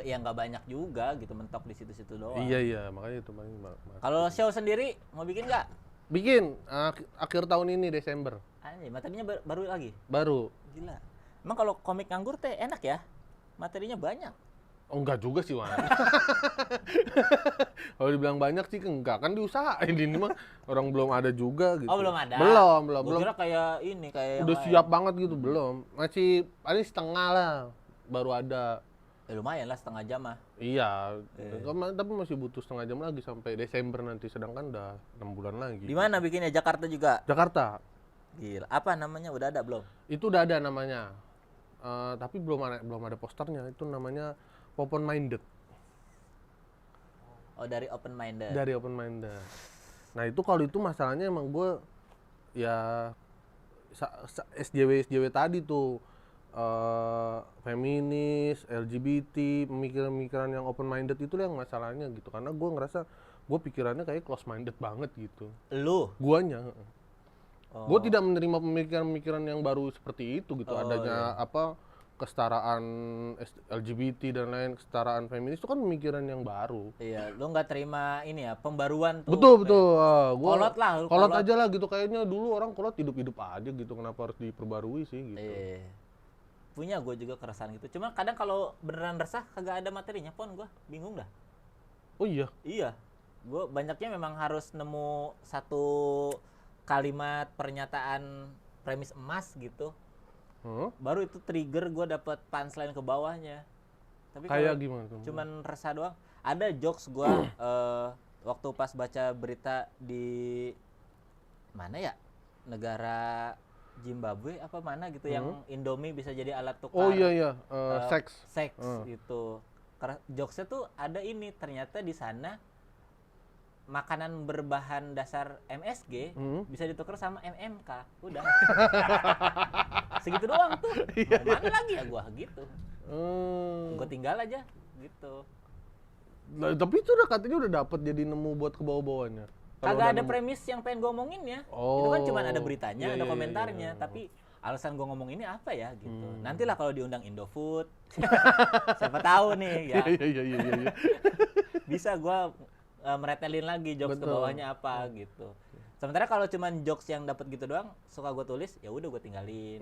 ya nggak banyak juga gitu, mentok di situ-situ doang. Iya makanya itu paling. Kalau show sendiri mau bikin nggak? Bikin akhir tahun ini Desember. Anjir, materinya baru lagi? Baru. Gila. Emang kalau komik nganggur teh enak ya? Materinya banyak. Oh, enggak juga sih, Wan. Kalau dibilang banyak sih enggak, kan diusahain ini mah orang belum ada juga gitu. Oh, belum ada. Belum. Gua kira kayak ini kayak udah siap banget gitu, belum. Masih paling setengah lah baru ada. Lumayan lah setengah jam mah. Iya. Tapi masih butuh setengah jam lagi sampai Desember nanti, sedangkan udah 6 bulan lagi. Di mana bikinnya? Jakarta juga? Jakarta. Gila. Apa namanya? Udah ada belum? Itu udah ada namanya. Tapi belum ada posternya. Itu namanya Open Minded. Oh, dari Open Minded. Dari Open Minded. Nah, itu kalau itu masalahnya emang gue ya SJW tadi tuh feminis, LGBT, pemikiran-pemikiran yang open minded itu yang masalahnya gitu. Karena gue ngerasa gue pikirannya kayak close minded banget gitu. Lu? Guanya. Gue tidak menerima pemikiran-pemikiran yang baru seperti itu gitu. Adanya kesetaraan LGBT dan lain, kesetaraan feminis itu kan pemikiran yang baru. Iya, lu nggak terima ini ya, pembaruan tuh. Betul. Kolot lah. Kolot aja lah gitu, kayaknya dulu orang kolot hidup-hidup aja gitu, kenapa harus diperbarui sih gitu. Punya gue juga keresahan gitu. Cuma kadang kalau beneran resah kagak ada materinya pun gue bingung dah. Oh iya? Iya. Gue banyaknya memang harus nemu satu kalimat pernyataan premis emas gitu. Baru itu trigger gue dapet punchline ke bawahnya. Tapi kayak gimana tuh? Cuman resah doang. Ada jokes gue waktu pas baca berita di mana ya, negara Zimbabwe apa mana gitu yang Indomie bisa jadi alat tukar. Oh iya seks gitu. Jokesnya tuh ada ini, ternyata di sana makanan berbahan dasar MSG bisa ditukar sama MMK. Udah. Segitu doang tuh. Mana lagi ya gua gitu. Gua tinggal aja gitu. Nah, tapi itu udah katanya udah dapet jadi nemu buat ke bawah-bawahnya. Kagak ada premis yang pengen gua omongin ya. Itu kan cuma ada beritanya, ada komentarnya, tapi alasan gua ngomong ini apa ya gitu. Nantilah kalau diundang Indofood. Siapa tahu nih ya. Iya. Bisa gua meretelin lagi jokes ke bawahnya apa gitu. Sementara kalau cuman jokes yang dapat gitu doang, suka gue tulis, ya udah gue tinggalin.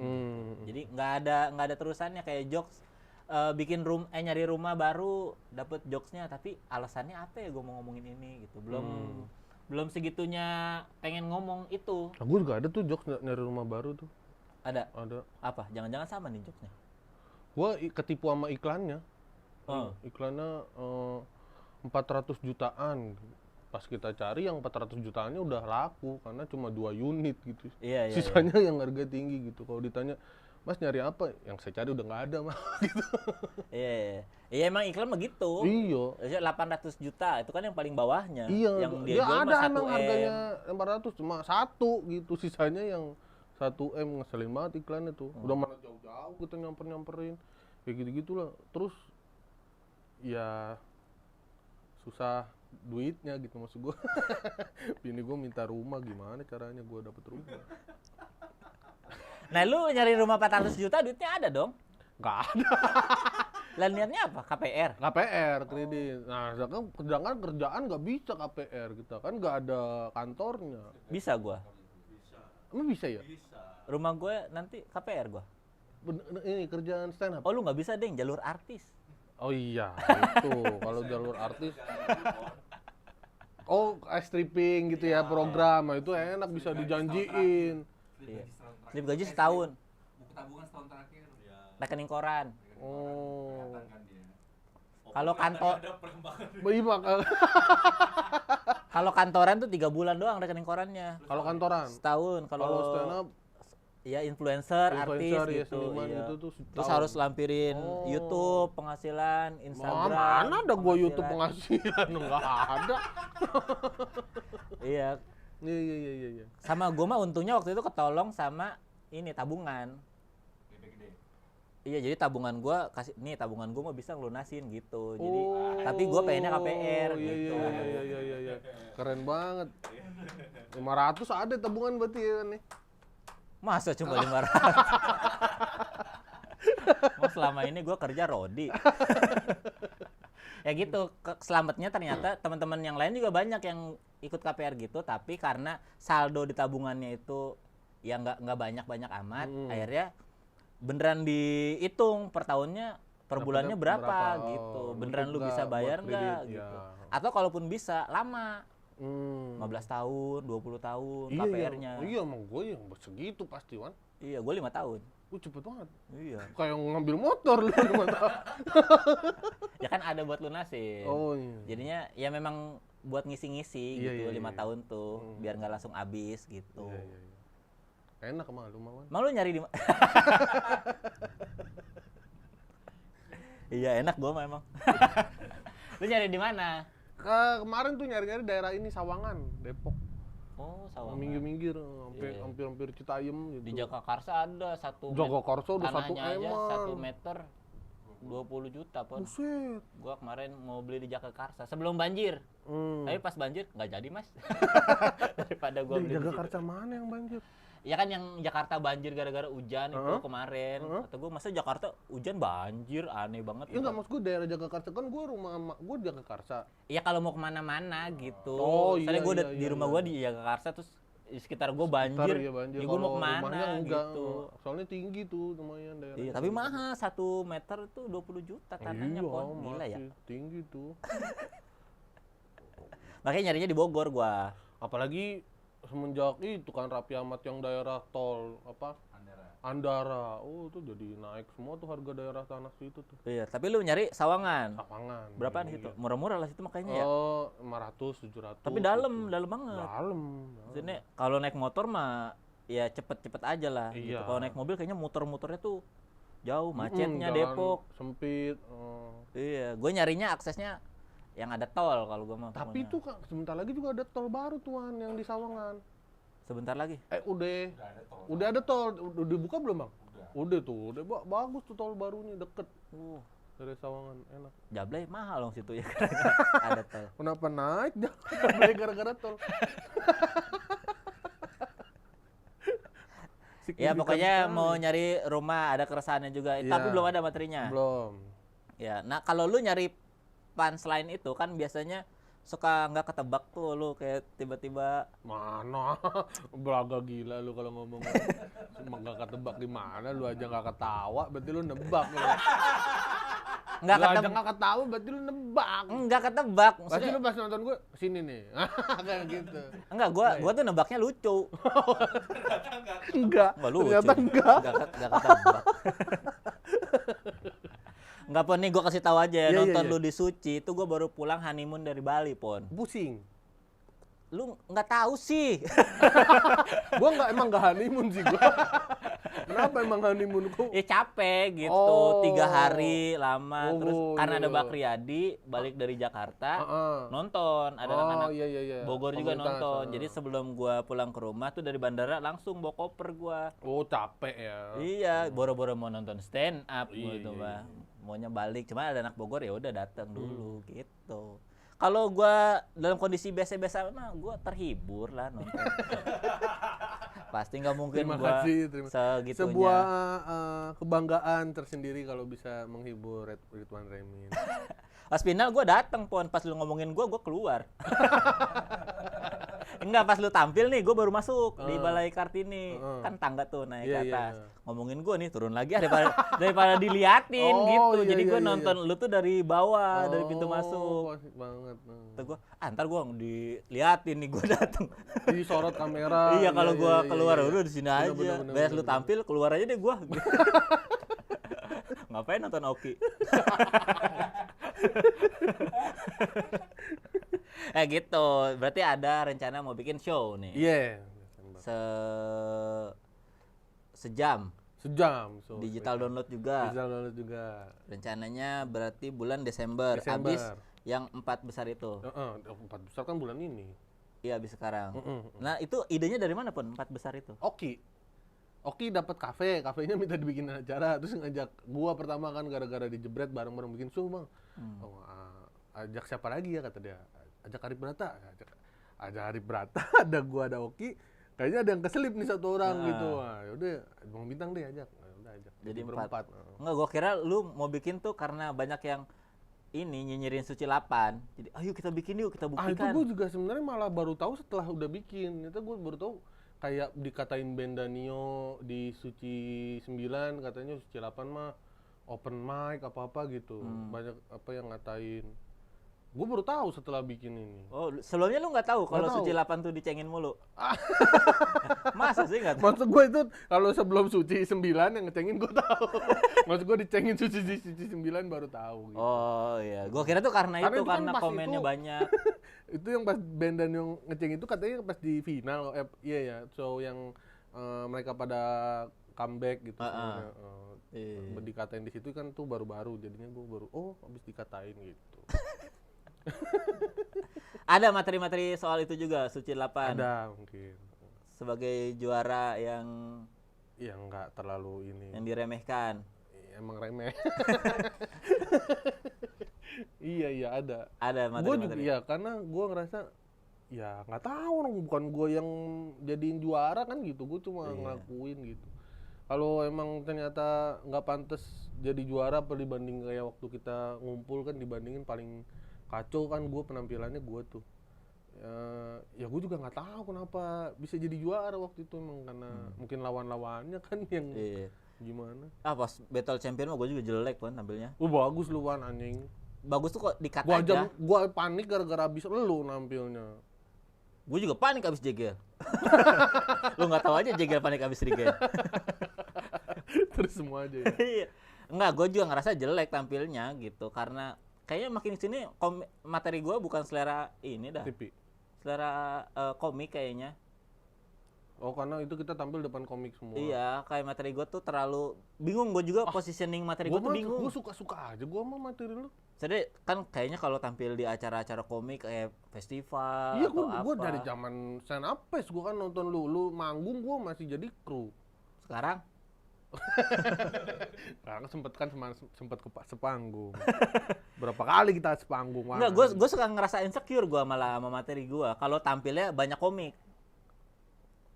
Jadi nggak ada terusannya kayak jokes nyari rumah baru dapat jokesnya, tapi alasannya apa ya gue mau ngomongin ini gitu. Belum segitunya pengen ngomong itu. Gue juga ada tuh jokes nyari rumah baru tuh. Ada. Apa? Jangan-jangan sama nih jokesnya? Gue ketipu sama iklannya. Iklannya 400 jutaan. Pas kita cari yang 400 jutaannya udah laku karena cuma 2 unit gitu. Iya. Sisanya yang harga tinggi gitu. Kalau ditanya Mas nyari apa? Yang saya cari udah nggak ada mah. Gitu. Iya. Iya emang iklan begitu. Iya. 800 juta itu kan yang paling bawahnya. Iya, Yang dia jual ada mah emang 1M. harganya 400 cuma satu gitu, sisanya yang 1M ngeselin banget iklannya tuh. Udah mana jauh-jauh kita nyamperin. Kayak gitu-gitulah. Terus ya susah duitnya gitu maksud gua. Bini gua minta rumah, gimana caranya gua dapet rumah? Nah, lu nyari rumah 400 juta duitnya ada dong. Nggak ada. Lah niatnya apa? KPR. KPR kredit. Nah, sedangkan kerjaan nggak bisa KPR kita kan nggak ada kantornya. Bisa gua. Emang bisa ya? Rumah gue nanti KPR gua. Ini kerjaan stand up. Oh, lu nggak bisa deh jalur artis. Oh iya, itu kalau jalur artis. Oh, stripping gitu ya program. Nah, itu enak bisa dijanjiin. Iya. Slip gaji setahun. Buku tabungan setahun terakhir. Rekening koran. Oh. Kalau kantor kalau kantoran tuh 3 bulan doang rekening korannya. Kalau kantoran. Setahun. Kalau stand up ya influencer, artis ya, gitu. seniman Iya. gitu tuh Terus setahun. harus lampirin Oh. YouTube, penghasilan, Instagram. Mana ada gua YouTube penghasilan? Enggak ada. Iya. Iya. Sama gua mah untungnya waktu itu ketolong sama ini tabungan. Gede-gede. Iya, jadi tabungan gua tabungan gua mah bisa ngelunasin gitu. Jadi Oh. tapi gua pengennya KPR gitu. Iya. Keren banget. 500 ada tabungan berarti ya nih. Masa cuma 500? Mau selama ini gua kerja rodi. Ya gitu, selamatnya ternyata teman-teman yang lain juga banyak yang ikut KPR gitu, tapi karena saldo di tabungannya itu ya nggak banyak amat, akhirnya beneran dihitung per tahunnya, per bulannya berapa gitu, beneran lu bisa bayar nggak gitu. Atau kalaupun bisa lama, 15 tahun, 20 tahun KPR-nya. Iya, emang gue yang segitu pasti, Wan. Iya, gue 5 tahun. Cepet banget. Iya. Kayak ngambil motor lu 5 tahun. Ya kan ada buat lunasin. Oh iya. Jadinya ya memang buat ngisi-ngisi gitu 5 tahun tuh, biar nggak langsung habis gitu. Iya. Enak mah lu mah. Mau lu nyari di mana? Iya, enak gua memang. Lu nyari di mana? Kemarin tuh nyari-nyari daerah ini Sawangan, Depok. Oh, Sawangan. Minggir-minggir, Iya. hampir Citayam gitu. Di Jagakarsa ada 1 Jagakarsa udah 1 tanahnya aja emang. 1 meter 20 juta pun. Buset. Gua kemarin mau beli di Jagakarsa sebelum banjir. Tapi pas banjir nggak jadi, Mas. Daripada gua Di beli di situ. Jagakarsa mana yang banjir? Ya kan yang Jakarta banjir gara-gara hujan itu kemarin. Kata gue, masa Jakarta hujan banjir, aneh banget. Iya nggak, maksud gue daerah Jagakarsa kan gue rumah emak gue di Jagakarsa. Iya kalau mau kemana-mana gitu. Oh, Soalnya gue di iya, rumah gue di Jakarta, terus di sekitar gue banjir. Iya banjir. Ya gue mau Kalau rumahnya kemana enggak, gitu. soalnya tinggi tuh lumayan daerah. Iya, tapi mahal 1 meter tuh 20 juta tanahnya, iya, Pon. Gila ya. masih tinggi tuh. Makanya nyarinya di Bogor gua. Apalagi semenjak itu kan Raffi Ahmad yang daerah tol apa? Andara. Oh, tuh jadi naik semua tuh harga daerah tanah situ tuh. Iya, tapi lu nyari Sawangan. Sawangan. Berapaan iya. situ? Murah-murah lah situ makanya ya. Oh, 500, 700. Tapi dalam banget. Dalam. Maksudnya kalau naik motor mah ya cepet-cepet aja lah. Gitu. Iya. Kalau naik mobil kayaknya muter-muternya tuh jauh, macetnya jalan Depok. sempit. Iya, gue nyarinya aksesnya yang ada tol kalau gue mah. Tapi pokoknya. itu kan sebentar lagi juga ada tol baru tuan yang di Sawangan. Sebentar lagi. Udah ada tol. Udah dibuka belum, Bang? Udah tuh, udah bagus tuh tol barunya, deket. Dari Sawangan, enak. Jablay mahal dong situ ya. Ada tol. Kenapa naik? Jablay gara-gara tol. Ya pokoknya mau nyari rumah ada keresahannya juga, Iya. tapi belum ada materinya. Belum. Ya, nah kalau lu nyari punchline itu kan biasanya suka nggak ketebak tuh lu kayak tiba-tiba Mana? Belaga gila lu kalau ngomong. Cuma nggak ketebak di mana, lu aja nggak ketawa, berarti lu nebak. nggak Lu aja ketebak, nggak ketawa, berarti lu nebak. nggak ketebak. Pasti Maksudnya, lu pas nonton gue, sini nih. Kayak gitu. enggak, gua tuh nebaknya lucu. Enggak. Enggak lucu. Ternyata enggak. Nggak ketebak. Enggak, Pon, nih gue kasih tahu aja ya, Iya, nonton iya. lu di Suci itu gue baru pulang honeymoon dari Bali, Pon. Pusing. lu nggak tahu sih. Gua emang nggak honeymoon sih gua. Kenapa emang honeymoon kok? Ya capek gitu, Oh. 3 hari lama. Oh, Terus karena ada iya. Bakriyadi balik dari Jakarta, Heeh. nonton. Ada anak-anak iya. Bogor juga Komunitas, nonton. heeh. Jadi sebelum gua pulang ke rumah tuh dari bandara langsung bawa koper gua. Oh, capek ya. Iya, boro-boro mau nonton stand up Iya, gitu, iya, Pak. iya. Maunya balik, cuma ada anak Bogor ya udah datang dulu gitu. Kalau gua dalam kondisi biasa-biasa mah gua terhibur lah nonton. Pasti nggak mungkin Terima gua kasih, segitunya. sebuah kebanggaan tersendiri kalau bisa menghibur Ridwan Remin. Pas final gua datang Pon, pas lu ngomongin gua keluar. Enggak, pas lu tampil nih gua baru masuk di Balai Kartini. Kan tangga tuh naik Iya, ke iya. atas. Ngomongin gua nih turun lagi daripada diliatin Oh, gitu. iya, Jadi gua iya, nonton lu tuh dari bawah, dari pintu masuk. Asik banget. Kata gua, ntar gua diliatin nih gua datang. Disorot kamera. Iya, kalau gua iya, keluar iya. udah di sini aja. Bener, Beres lu bener. tampil keluar aja deh gua. Ngapain nonton Oki? Gitu. Berarti ada rencana mau bikin show nih. Iya. Sejam. Sejam. So, Digital download juga. Digital download juga. Rencananya berarti bulan Desember. Desember. Habis yang 4 besar itu. Heeh, 4 besar kan bulan ini. Iya, habis sekarang. Mm-mm. Nah, itu idenya dari mana Pun 4 besar itu? Oki dapat kafenya minta dibikin acara, terus ngajak gua pertama kan gara-gara dijebret bareng-bareng bikin show, Bang. Oh, ajak siapa lagi ya kata dia. Ajak Arif Brata. Ajak Arif Brata, ada gua, ada Oki. Kayaknya ada yang keselip nih satu orang gitu. Wah, yaudah Bang Bintang deh ajak. Nah, udah ajak. Jadi 4. berempat. Enggak, gua kira lu mau bikin tuh karena banyak yang ini nyinyirin Suci 8. Jadi, ayo kita bikin yuk, kita Itu buktikan. gue juga sebenarnya malah baru tahu setelah udah bikin. Itu gue baru tahu kayak dikatain Ben Danio di Suci 9 katanya Suci 8 mah open mic apa-apa gitu. Banyak apa yang ngatain. Gue baru tahu setelah bikin ini. Oh, sebelumnya lu nggak tahu kalau Nggak tahu. Suci 8 tuh dicengin mulu? Masa sih nggak tahu? Maksud gue itu kalau sebelum Suci 9 yang ngecengin gue tahu. Maksud gue dicengin Suci 9 baru tahu gitu. Oh iya, gua kira tuh karena Karena itu itu kan karena pas komennya itu- banyak. Itu yang pas Ben dan yang ngeceng itu katanya pas di final iya ya, show yang mereka pada comeback gitu semuanya. Iya. Dikatain di situ kan tuh baru-baru jadinya gue baru habis dikatain gitu. Ada materi-materi soal itu juga Suci 8 Ada mungkin sebagai juara yang yang nggak terlalu ini. yang diremehkan. Emang remeh. Iya ada. Ada Gue juga materi-materi. ya karena gue ngerasa ya nggak tahu orang bukan gue yang jadiin juara kan gitu, gue cuma Iya. ngelakuin gitu. Kalau emang ternyata nggak pantas jadi juara apa dibanding kayak waktu kita ngumpul kan dibandingin paling kacau kan gue penampilannya gue tuh. Ya gue juga nggak tahu kenapa bisa jadi juara waktu itu emang karena mungkin lawan-lawannya kan yang Iya. gimana. Pas battle champion mah gue juga jelek Pon tampilnya. Bagus lu Wan anjing. Bagus tuh kok di-cut Gua aja. aja gua panik gara-gara abis elu nampilnya. Gue juga panik abis jegel. Lu nggak tahu aja jegel panik abis rigel. Terus semua aja ya. Iya. Enggak, gue juga ngerasa jelek tampilnya gitu karena kayaknya makin sini materi gue bukan selera ini dah. TV. Selera komik kayaknya. Oh karena itu kita tampil depan komik semua. Iya, kayak materi gue tuh terlalu bingung. Gue juga positioning materi gue tuh bingung. Gua suka-suka aja gua mah materi lu. Jadi kan kayaknya kalau tampil di acara-acara komik kayak festival Iya atau gua apa. dari zaman stand up fest gua kan nonton lu manggung gua masih jadi kru. Sekarang Karena sempet ke sepanggung. Berapa kali kita sepanggung. Wan. enggak, gue suka ngerasa insecure gue malah sama materi gue. Kalau tampilnya banyak komik.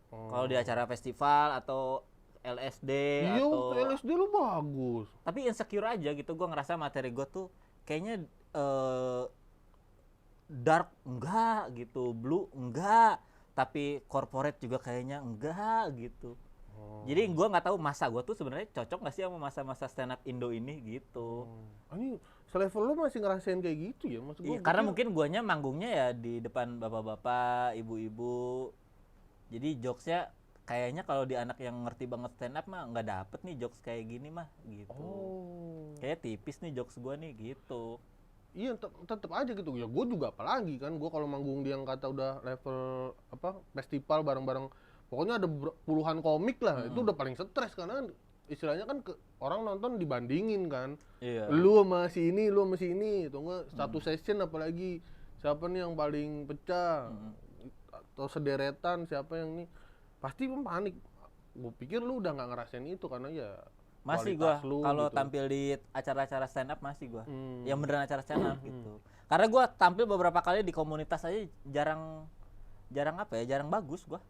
Kalau di acara festival atau LSD Iya, atau LSD lu bagus. tapi insecure aja gitu. Gue ngerasa materi gue tuh kayaknya dark enggak gitu, blue enggak, tapi corporate juga kayaknya enggak gitu. Jadi gue nggak tahu masa gue tuh sebenarnya cocok nggak sih sama masa-masa stand up Indo ini gitu. Ini selevel lu masih ngerasain kayak gitu ya? Maksud Iya, gua karena pikir- mungkin guanya manggungnya ya di depan bapak-bapak, ibu-ibu. Jadi jokesnya kayaknya kalau di anak yang ngerti banget stand up mah nggak dapet nih jokes kayak gini mah gitu. Oh. Kayak tipis nih jokes gua nih gitu. iya tetep aja gitu ya. Gue juga apalagi kan, gue kalau manggung dia yang kata udah level apa festival bareng-bareng, pokoknya ada puluhan komik lah, itu udah paling stres karena istilahnya kan orang nonton dibandingin kan. Iya. Lu sama si ini, lu sama si ini, atau enggak satu session apalagi siapa nih yang paling pecah atau sederetan siapa yang ini, pasti panik. Gue pikir lu udah nggak ngerasain itu karena ya Masih kualitas gua lu kalau gitu. tampil di acara-acara stand up masih gua. Yang beneran acara stand up gitu. Karena gua tampil beberapa kali di komunitas aja jarang apa ya, jarang bagus gua.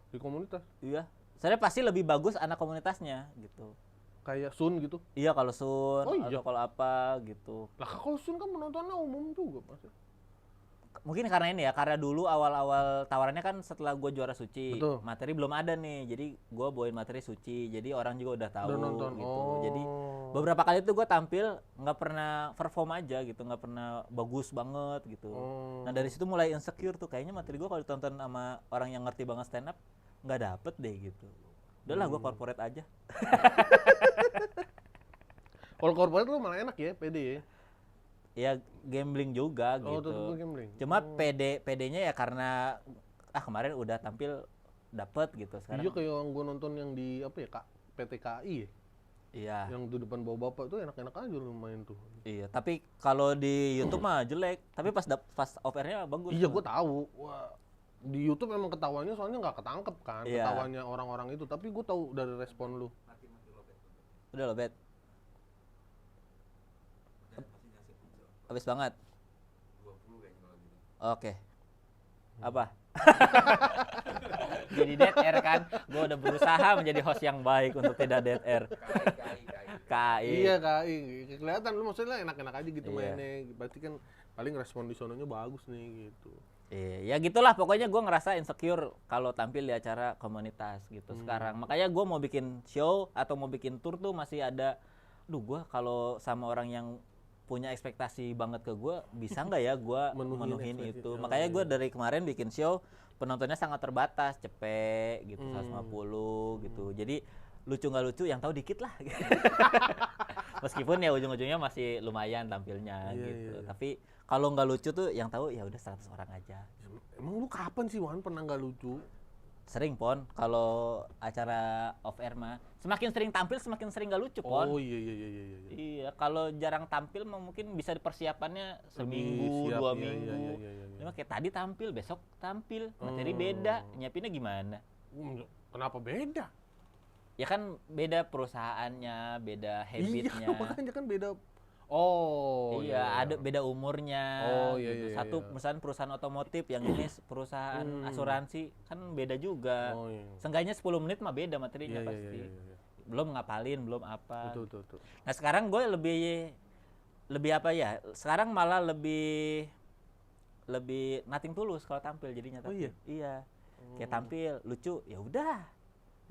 Di komunitas Iya. Saya pasti lebih bagus anak komunitasnya gitu. kayak Sun gitu. Iya kalau Sun Oh, iya. atau kalau apa gitu. Lah kalau Sun kan penontonnya umum juga pasti. Mungkin karena ini ya, karena dulu awal-awal tawarannya kan setelah gue juara suci, Betul. materi belum ada nih, jadi gue bawain materi suci, jadi orang juga udah tahu Udah nonton. gitu. Oh. Jadi beberapa kali tuh gue tampil nggak pernah perform aja gitu, nggak pernah bagus banget gitu. Oh. Nah dari situ mulai insecure tuh, kayaknya materi gue kalau ditonton sama orang yang ngerti banget stand up nggak dapet deh gitu. Udahlah gue corporate aja. Kalau corporate lu malah enak ya, pede ya. Ya gambling juga Oh, gitu. tetep gambling. Cuma PD-nya ya karena kemarin udah tampil dapet gitu sekarang. Iya kayak yang gua nonton yang di apa ya, Kak? PT KI ya. Iya. Yang di depan bawa bapak tuh enak-enak aja lu main tuh. Iya, tapi kalau di YouTube mah jelek, tapi pas off air-nya bagus. Iya, tuh. gua tahu. Wah, di YouTube emang ketawanya soalnya nggak ketangkep kan, Iya. ketawanya orang-orang itu. Tapi gua tahu dari respon lu. Udah lo bet. Habis banget. 20 kayaknya kalau gitu. Oke. Apa? Jadi dead air kan? Gue udah berusaha menjadi host yang baik untuk tidak dead air. KI. Iya, KI. Kelihatan lu maksudnya enak-enak aja gitu Iya. mainnya. Berarti kan paling respon di sononya bagus nih gitu. Iya, ya gitulah pokoknya gue ngerasa insecure kalau tampil di acara komunitas gitu sekarang. Makanya gue mau bikin show atau mau bikin tour tuh masih ada, gue kalau sama orang yang punya ekspektasi banget ke gue, bisa nggak ya gue menuhin ekspektasi. itu. Oh, Makanya gue iya. dari kemarin bikin show, penontonnya sangat terbatas, cepet gitu, 150 gitu. Jadi lucu nggak lucu yang tahu dikit lah. Meskipun ya ujung-ujungnya masih lumayan tampilnya Iya, gitu. iya. Tapi kalau nggak lucu tuh yang tahu ya udah 100 orang aja. Emang lu kapan sih Wan pernah nggak lucu? Sering Pon, kalau acara off air mah semakin sering tampil semakin sering nggak lucu Pon. Oh iya iya iya iya. iya. Iya, kalau jarang tampil mah mungkin bisa persiapannya seminggu, siap, 2 iya, minggu. iya, iya, iya, iya. Cuma kayak tadi tampil, besok tampil, materi beda, nyiapinnya gimana? Kenapa beda? Ya kan beda perusahaannya, beda habitnya. Iya, makanya kan beda. Oh, iya, ada beda umurnya. Oh, iya, gitu. iya, Satu iya. misalnya perusahaan otomotif, yang ini perusahaan asuransi, kan beda juga. Oh, iya. Seenggaknya 10 menit mah beda materinya Iya, iya, pasti. iya, iya, iya. Belum ngapalin, belum apa. Betul, betul, betul. Nah sekarang gue lebih apa ya? Sekarang malah lebih nothing tulus kalau tampil jadinya. Oh, iya? Iya. Kayak tampil lucu, ya udah.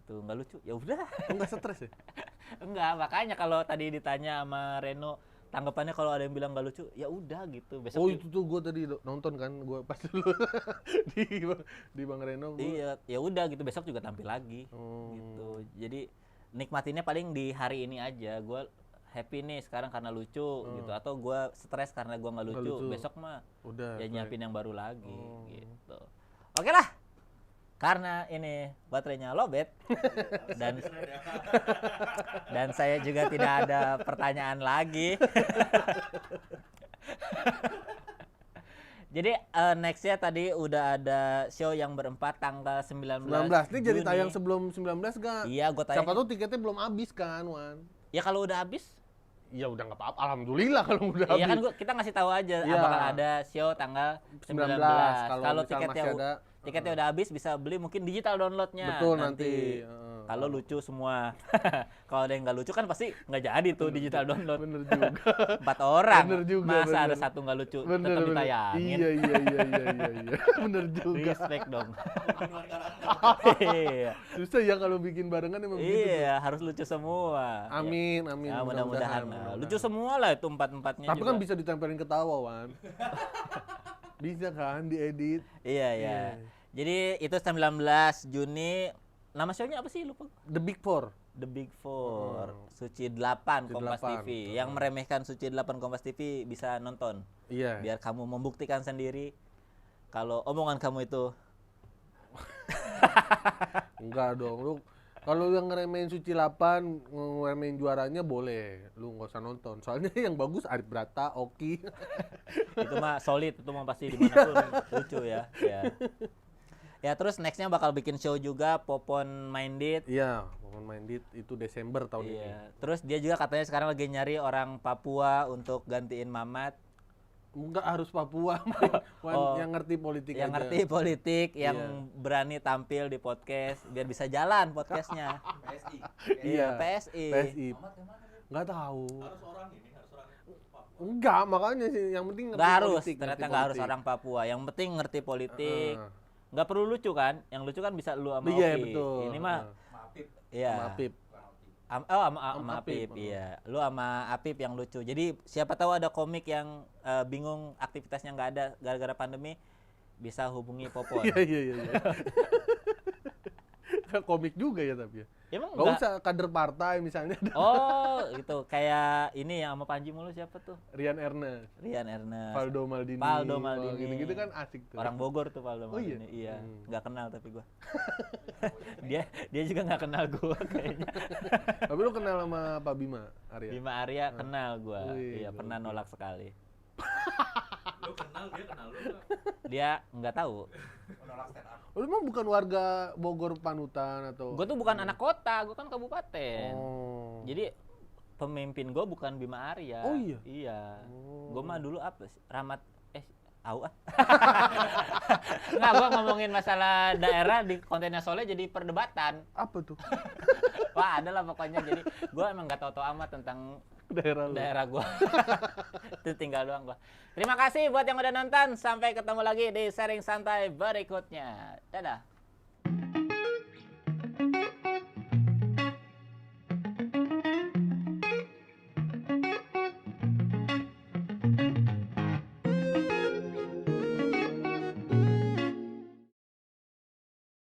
Gitu, nggak lucu, ya udah. Enggak stres ya? Enggak, makanya kalau tadi ditanya sama Reno, tanggapannya kalau ada yang bilang nggak lucu, ya udah gitu. Besok Oh, itu tuh gue tadi nonton kan, gue pas dulu di Bang Reno. iya, ya udah gitu, besok juga tampil lagi. Oh. Gitu. Jadi nikmatinnya paling di hari ini aja. Gue happy nih sekarang karena lucu gitu, atau gue stres karena gue nggak lucu. lucu. Besok mah Udah. ya baik. nyiapin yang baru lagi gitu. Oke lah, karena ini baterainya lowbat dan saya juga tidak ada pertanyaan lagi. Jadi nextnya tadi udah ada show yang berempat tanggal 19 19 ini jadi Juni. tayang sebelum 19 gak? Iya, gue tayang. Siapa tahu tiketnya belum habis kan, Wan? Ya kalau udah habis, Ya udah nggak apa-apa, alhamdulillah kalau udah habis. iya kan kita ngasih tau aja Iya. bakal ada show tanggal 19. 19. Kalau misal tiketnya masih ada, tiketnya udah habis bisa beli mungkin digital downloadnya. betul nanti. Kalau lucu semua. Kalau ada yang nggak lucu kan pasti nggak jadi tuh digital download. Bener juga. 4 orang. Bener juga, Masa bener. ada satu nggak lucu Bener, tetap bener. ditayangin. Iya. Bener juga. Respect dong. Iya. Susah ya kalau bikin barengan emang begitu. Iya, harus lucu semua. Amin, Ya, amin. ya, mudah-mudahan. mudah-mudahan. Lucu semua lah itu empat-empatnya Tapi juga. kan bisa ditempelin ketawa, Wan. Bisa kan diedit. Iya, iya. Jadi itu 19 Juni. Nama show-nya apa sih? Lupa. The Big Four. The Big Four, Suci 8 Kompas 8, TV. Yang meremehkan Suci 8 Kompas TV bisa nonton. Iya. Biar kamu membuktikan sendiri kalau omongan kamu itu Enggak dong, lu kalau yang ngeremehin Suci 8, ngeremehin juaranya boleh, lu nggak usah nonton. Soalnya yang bagus Arif Brata, Oki. itu mah solid, itu mah pasti dimanapun lucu ya. Ya terus nextnya bakal bikin show juga Popon Minded. Iya, Popon Minded itu Desember tahun ini. Terus dia juga katanya sekarang lagi nyari orang Papua untuk gantiin Mamat. Enggak harus Papua, yang ngerti politik yang aja. ngerti politik, yang berani tampil di podcast biar bisa jalan podcastnya. PSI. Iya, PSI. Nggak tahu. Harus orang Papua. Enggak, makanya sih yang penting ngerti Nggak harus, politik. ternyata nggak harus orang Papua. Yang penting ngerti politik. Nggak perlu lucu kan? Yang lucu kan bisa lu sama Oki. Iya, betul. Ini mah Apip. iya. Sama Apip. Sama Apip, iya. Lu sama Apip yang lucu. Jadi siapa tahu ada komik yang bingung aktivitasnya nggak ada gara-gara pandemi, bisa hubungi Popon. Iya. Komik juga ya tapi ya. Emang Nggak usah kader partai misalnya. Oh, gitu. Kayak ini yang sama Panji mulu siapa tuh? Rian Ernest, Rian Ernest. Valdo Maldini. Gitu-gitu kan asik tuh. Orang Bogor tuh Valdo Maldini. Iya. Nggak kenal tapi gua. dia juga nggak kenal gua kayaknya. Tapi lu kenal sama Pak Bima Arya? Bima Arya kenal gua. Wih, Iya, pernah nolak sekali. Lu kenal, dia kenal lu nggak? Dia nggak tahu. Menolak stand up. Lu emang bukan warga Bogor Panutan atau? Gua tuh bukan anak kota, gua kan kabupaten. Oh. Jadi pemimpin gua bukan Bima Arya. Oh iya? Iya. Oh. Gua mah dulu apa sih? Nggak, gua ngomongin masalah daerah di kontennya Soleh jadi perdebatan. Apa tuh? Wah, ada lah pokoknya. Jadi gua emang nggak tahu amat tentang Daerah lu. gua. Itu tinggal doang gua. Terima kasih buat yang udah nonton. Sampai ketemu lagi di sharing santai berikutnya. Dadah.